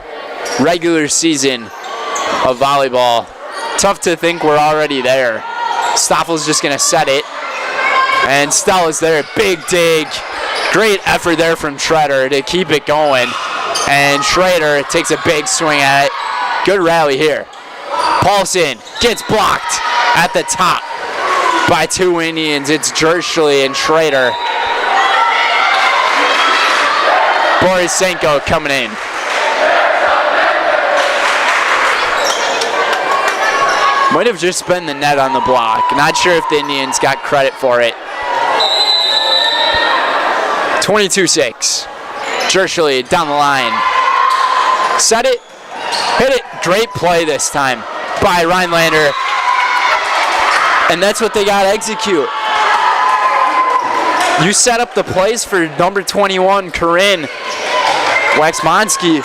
regular season of volleyball. Tough to think we're already there. Stoffel's just gonna set it. And Stella's there, big dig. Great effort there from Schroeder to keep it going. And Schrader takes a big swing at it. Good rally here. Paulson gets blocked at the top by 2 Indians. It's Jerschley and Schrader. Borisenko coming in. Might have just been the net on the block. Not sure if the Indians got credit for it. 22-6. Jerschley down the line. Set it. Hit it. Great play this time by Rhinelander. And that's what they got to execute. You set up the plays for number 21, Corinne Waxmonski.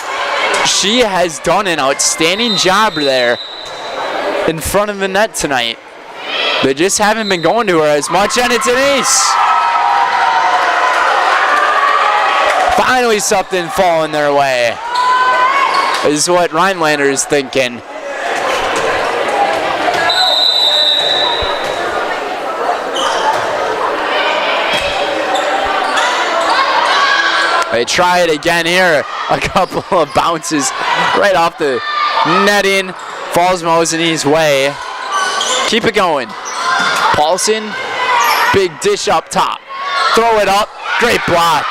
She has done an outstanding job there in front of the net tonight. They just haven't been going to her as much, and it's an ace. Finally something falling their way is what Rhinelander is thinking. They try it again here. A couple of bounces right off the netting. Falls Mosinee's way. Keep it going. Paulson, big dish up top. Throw it up. Great block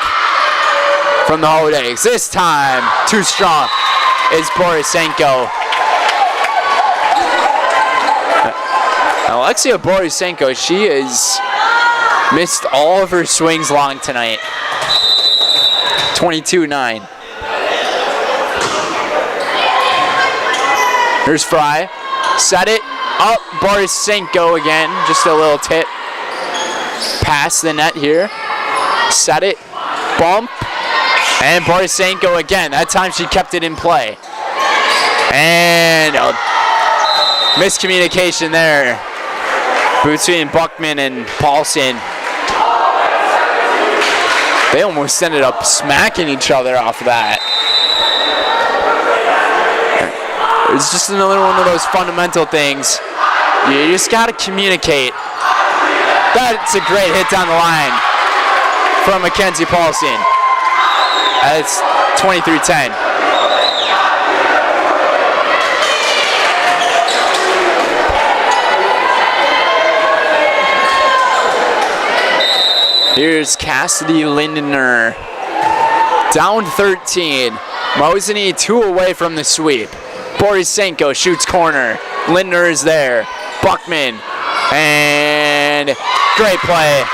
from the Hodags. This time, too strong is Borisenko. Alexia Borisenko, she has missed all of her swings long tonight. 22-9. Here's Fry. Set it up. Borisenko again. Just a little tip. Past the net here. Set it. Bump. And Borisenko again. That time she kept it in play. And a miscommunication there between Buckman and Paulson. They almost ended up smacking each other off of that. It's just another one of those fundamental things. You just got to communicate. That's a great hit down the line from Mackenzie Paulson. It's 23-10. Here's Cassidy Lindner. Down 13. Mosinee 2 away from the sweep. Borisenko shoots corner. Lindner is there. Buckman. And great play.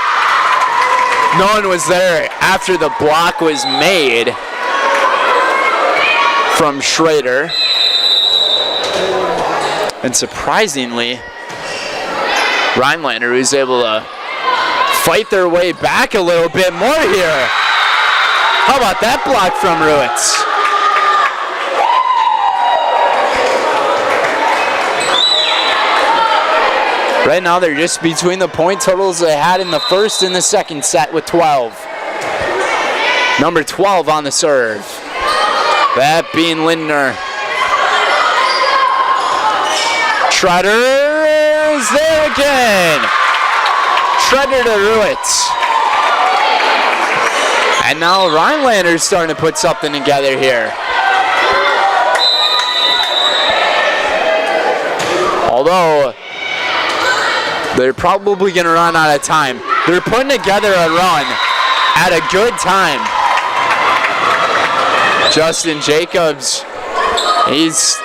No one was there after the block was made from Schrader. And surprisingly, Rhinelander was able to fight their way back a little bit more here. How about that block from Ruitz? Right now they're just between the point totals they had in the first and the second set with 12. Number 12 on the serve. That being Lindner. Schroeder is there again. Schroeder to Ruitz. And now Rhinelander's starting to put something together here. Although they're probably going to run out of time. They're putting together a run at a good time. Justin Jacobs, he's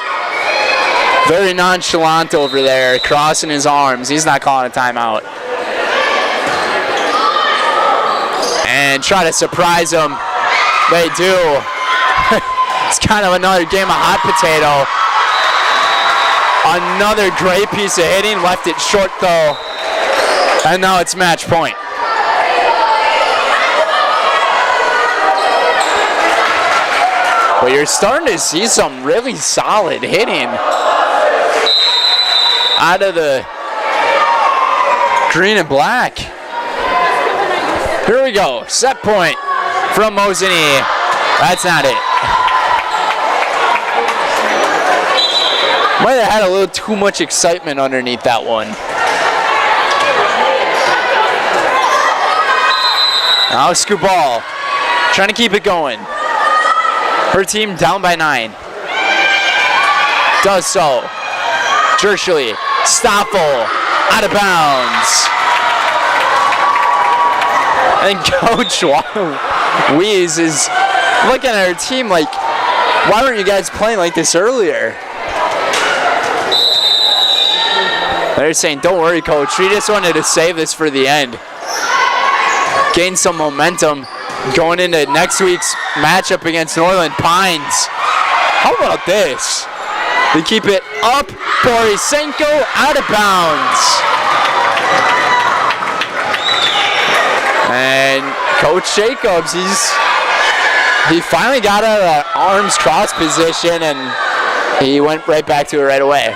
very nonchalant over there, crossing his arms. He's not calling a timeout. And try to surprise him. They do. It's kind of another game of hot potato. Another great piece of hitting, left it short though. And now it's match point. But you're starting to see some really solid hitting out of the green and black. Here we go, set point from Mosinee. That's not it. Might have had a little too much excitement underneath that one. Now Skubal trying to keep it going. Her team down by 9. Does so. Jershly, Stoffel, out of bounds. And Coach Weiss is looking at her team like, why weren't you guys playing like this earlier? They're saying, don't worry, Coach. We just wanted to save this for the end. Gain some momentum going into next week's matchup against Northern Pines. How about this? They keep it up. Borisenko out of bounds. And Coach Jacobs, he finally got out of that arms cross position and he went right back to it right away.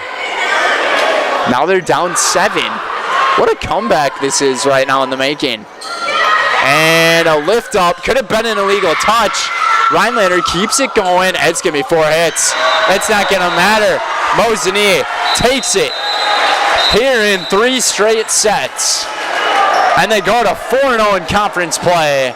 Now they're down 7. What a comeback this is right now in the making. And a lift up. Could have been an illegal touch. Rhinelander keeps it going. It's going to be 4 hits. It's not going to matter. Mosinee takes it here in 3 straight sets. And they go to 4-0 in conference play.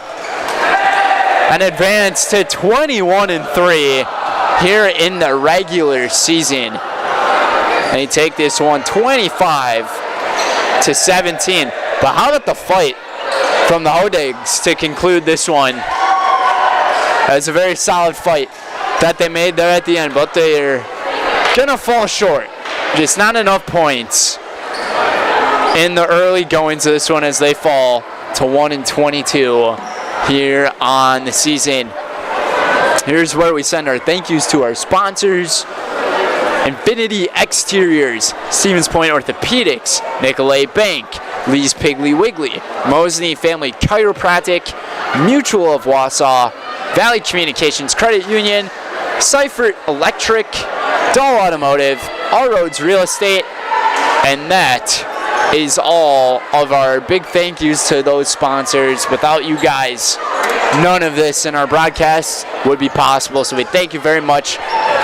and advance to 21-3 here in the regular season. And they take this one 25-17. But how about the fight from the Hodigs to conclude this one? It was a very solid fight that they made there at the end, but they're gonna fall short. Just not enough points in the early goings of this one as they fall to 1-22 here on the season. Here's where we send our thank yous to our sponsors: Infinity Exteriors, Stevens Point Orthopedics, Nicolay Bank, Lee's Piggly Wiggly, Mosinee Family Chiropractic, Mutual of Wausau, Valley Communications Credit Union, Seifert Electric, Dahl Automotive, All Roads Real Estate, and that is all of our big thank yous to those sponsors. Without you guys, none of this in our broadcast would be possible, so we thank you very much.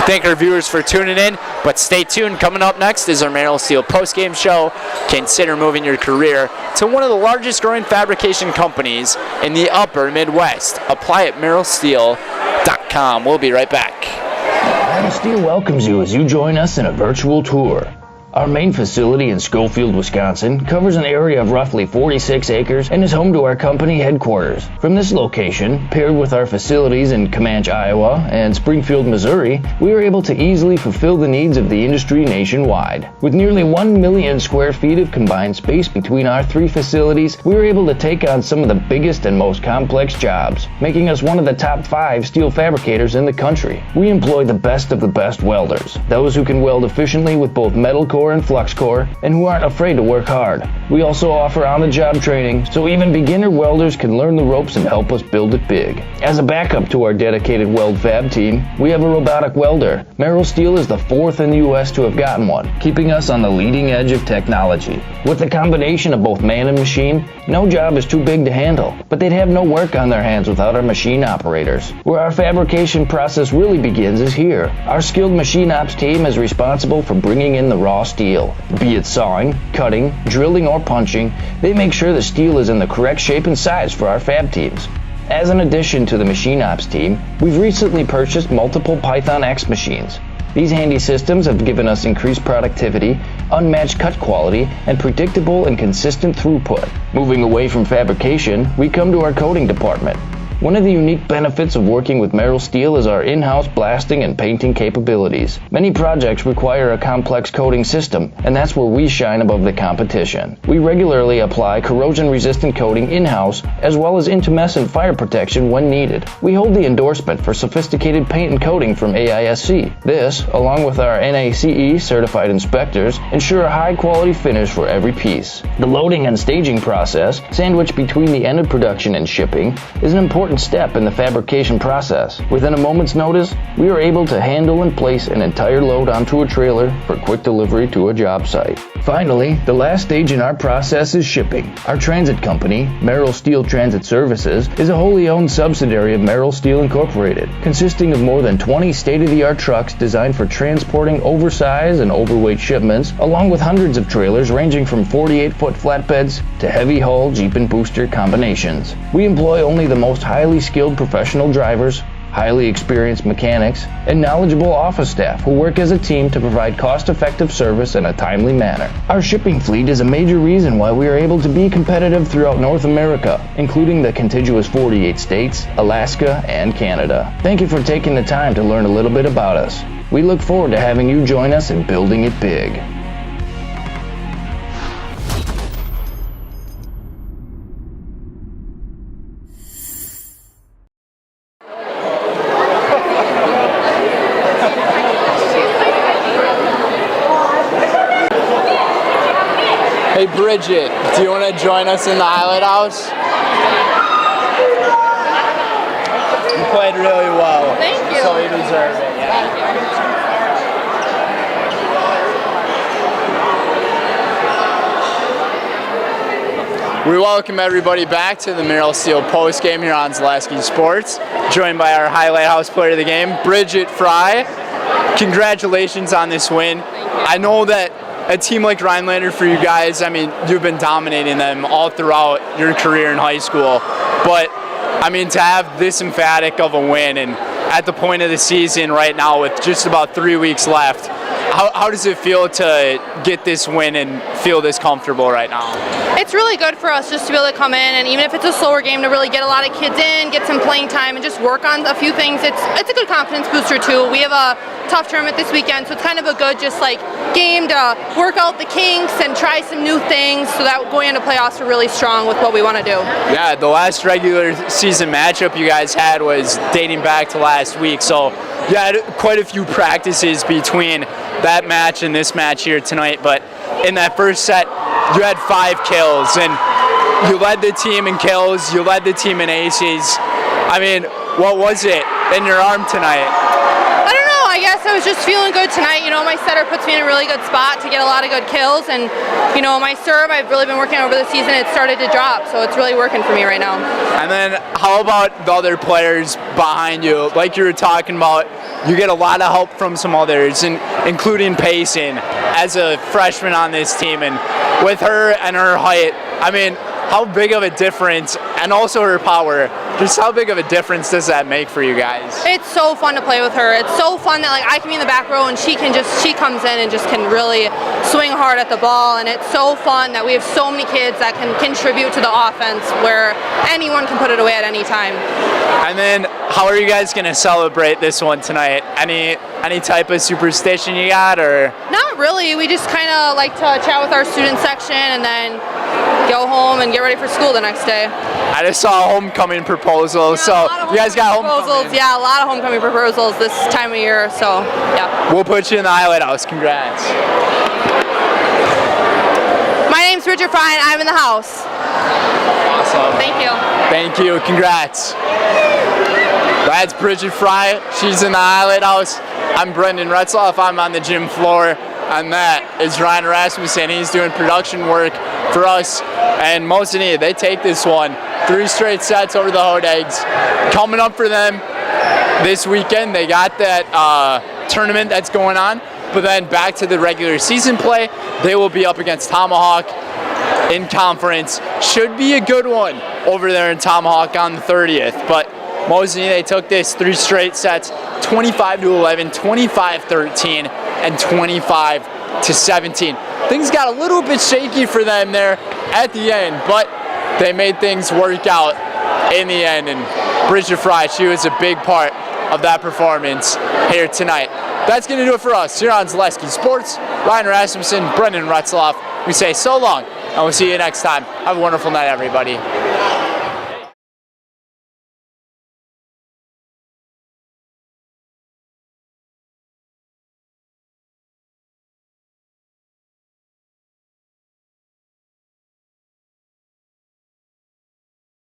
Thank our viewers for tuning in, but stay tuned. Coming up next is our Merrill Steel postgame show. Consider moving your career to one of the largest growing fabrication companies in the upper Midwest. Apply at merrillsteel.com. We'll be right back. Merrill Steel welcomes you as you join us in a virtual tour. Our main facility in Schofield, Wisconsin covers an area of roughly 46 acres and is home to our company headquarters. From this location, paired with our facilities in Comanche, Iowa and Springfield, Missouri, we are able to easily fulfill the needs of the industry nationwide. With nearly 1 million square feet of combined space between our three facilities, we are able to take on some of the biggest and most complex jobs, making us one of the top 5 steel fabricators in the country. We employ the best of the best welders, those who can weld efficiently with both metal core and flux core, and who aren't afraid to work hard. We also offer on-the-job training, so even beginner welders can learn the ropes and help us build it big. As a backup to our dedicated weld fab team, we have a robotic welder. Merrill Steel is the 4th in the U.S. to have gotten one, keeping us on the leading edge of technology. With the combination of both man and machine, no job is too big to handle, but they'd have no work on their hands without our machine operators. Where our fabrication process really begins is here. Our skilled machine ops team is responsible for bringing in the raw steel. Be it sawing, cutting, drilling, or punching, they make sure the steel is in the correct shape and size for our fab teams. As an addition to the machine ops team, we've recently purchased multiple Python X machines. These handy systems have given us increased productivity, unmatched cut quality, and predictable and consistent throughput. Moving away from fabrication, we come to our coating department. One of the unique benefits of working with Merrill Steel is our in-house blasting and painting capabilities. Many projects require a complex coating system, and that's where we shine above the competition. We regularly apply corrosion-resistant coating in-house, as well as intumescent fire protection when needed. We hold the endorsement for sophisticated paint and coating from AISC. This, along with our NACE certified inspectors, ensure a high-quality finish for every piece. The loading and staging process, sandwiched between the end of production and shipping, is an important step in the fabrication process. Within a moment's notice, we are able to handle and place an entire load onto a trailer for quick delivery to a job site. Finally, the last stage in our process is shipping. Our transit company, Merrill Steel Transit Services, is a wholly owned subsidiary of Merrill Steel Incorporated, consisting of more than 20 state-of-the-art trucks designed for transporting oversized and overweight shipments, along with hundreds of trailers ranging from 48-foot flatbeds to heavy-hull Jeep and booster combinations. We employ only the most highly skilled professional drivers, highly experienced mechanics, and knowledgeable office staff who work as a team to provide cost-effective service in a timely manner. Our shipping fleet is a major reason why we are able to be competitive throughout North America, including the contiguous 48 states, Alaska, and Canada. Thank you for taking the time to learn a little bit about us. We look forward to having you join us in building it big. Hey Bridget, do you want to join us in the Highlight House? You played really well. Thank you. So you deserve it. Yeah. We welcome everybody back to the Merrill Steel postgame here on Zaleski Sports, joined by our Highlight House player of the game, Bridget Fry. Congratulations on this win. I know that a team like Rhinelander for you guys, I mean, you've been dominating them all throughout your career in high school, but I mean, to have this emphatic of a win and at the point of the season right now with just about 3 weeks left, how does it feel to get this win and feel this comfortable right now? It's really good for us just to be able to come in, and even if it's a slower game, to really get a lot of kids in, get some playing time, and just work on a few things. It's a good confidence booster too. We have a tough tournament this weekend, so it's kind of a good just like game to work out the kinks and try some new things so that going into playoffs we're really strong with what we want to do. Yeah, the last regular season matchup you guys had was dating back to last week, so you had quite a few practices between that match and this match here tonight, but in that first set you had 5 kills and you led the team in kills, you led the team in aces. I mean, what was it in your arm tonight? I don't know, I guess I was just feeling good tonight. You know, my setter puts me in a really good spot to get a lot of good kills, and you know, my serve I've really been working over the season. It started to drop, so it's really working for me right now. And then how about the other players behind you? Like you were talking about, you get a lot of help from some others, including Payson as a freshman on this team, and with her and her height, I mean, how big of a difference, and also her power, just how big of a difference does that make for you guys? It's so fun to play with her. It's so fun that like I can be in the back row and she comes in and just can really swing hard at the ball, and it's so fun that we have so many kids that can contribute to the offense where anyone can put it away at any time. And then how are you guys going to celebrate this one tonight? Any type of superstition you got, or? Not really. We just kind of like to chat with our student section and then go home and get ready for school the next day. I just saw a homecoming proposal, so you guys got homecoming. Yeah, a lot of homecoming proposals this time of year, so yeah. We'll put you in the highlight house. Congrats. My name's Richard Fry and I'm in the house. Awesome. Thank you. Thank you. Congrats. That's Bridget Fry. She's in the highlight house. I'm Brendan Retzloff. I'm on the gym floor. And that is Ryan Rasmussen. He's doing production work for us. And Mosinee, they take this one. 3 straight sets over the Hodags. Coming up for them this weekend, they got that tournament that's going on. But then back to the regular season play, they will be up against Tomahawk in conference. Should be a good one over there in Tomahawk on the 30th. But Mosinee, they took this 3 straight sets, 25-11, 25-13, and 25-17. Things got a little bit shaky for them there at the end, but they made things work out in the end. And Bridget Fry, she was a big part of that performance here tonight. That's going to do it for us here on Zaleski Sports. Ryan Rasmussen, Brendan Retzloff. We say so long, and we'll see you next time. Have a wonderful night, everybody.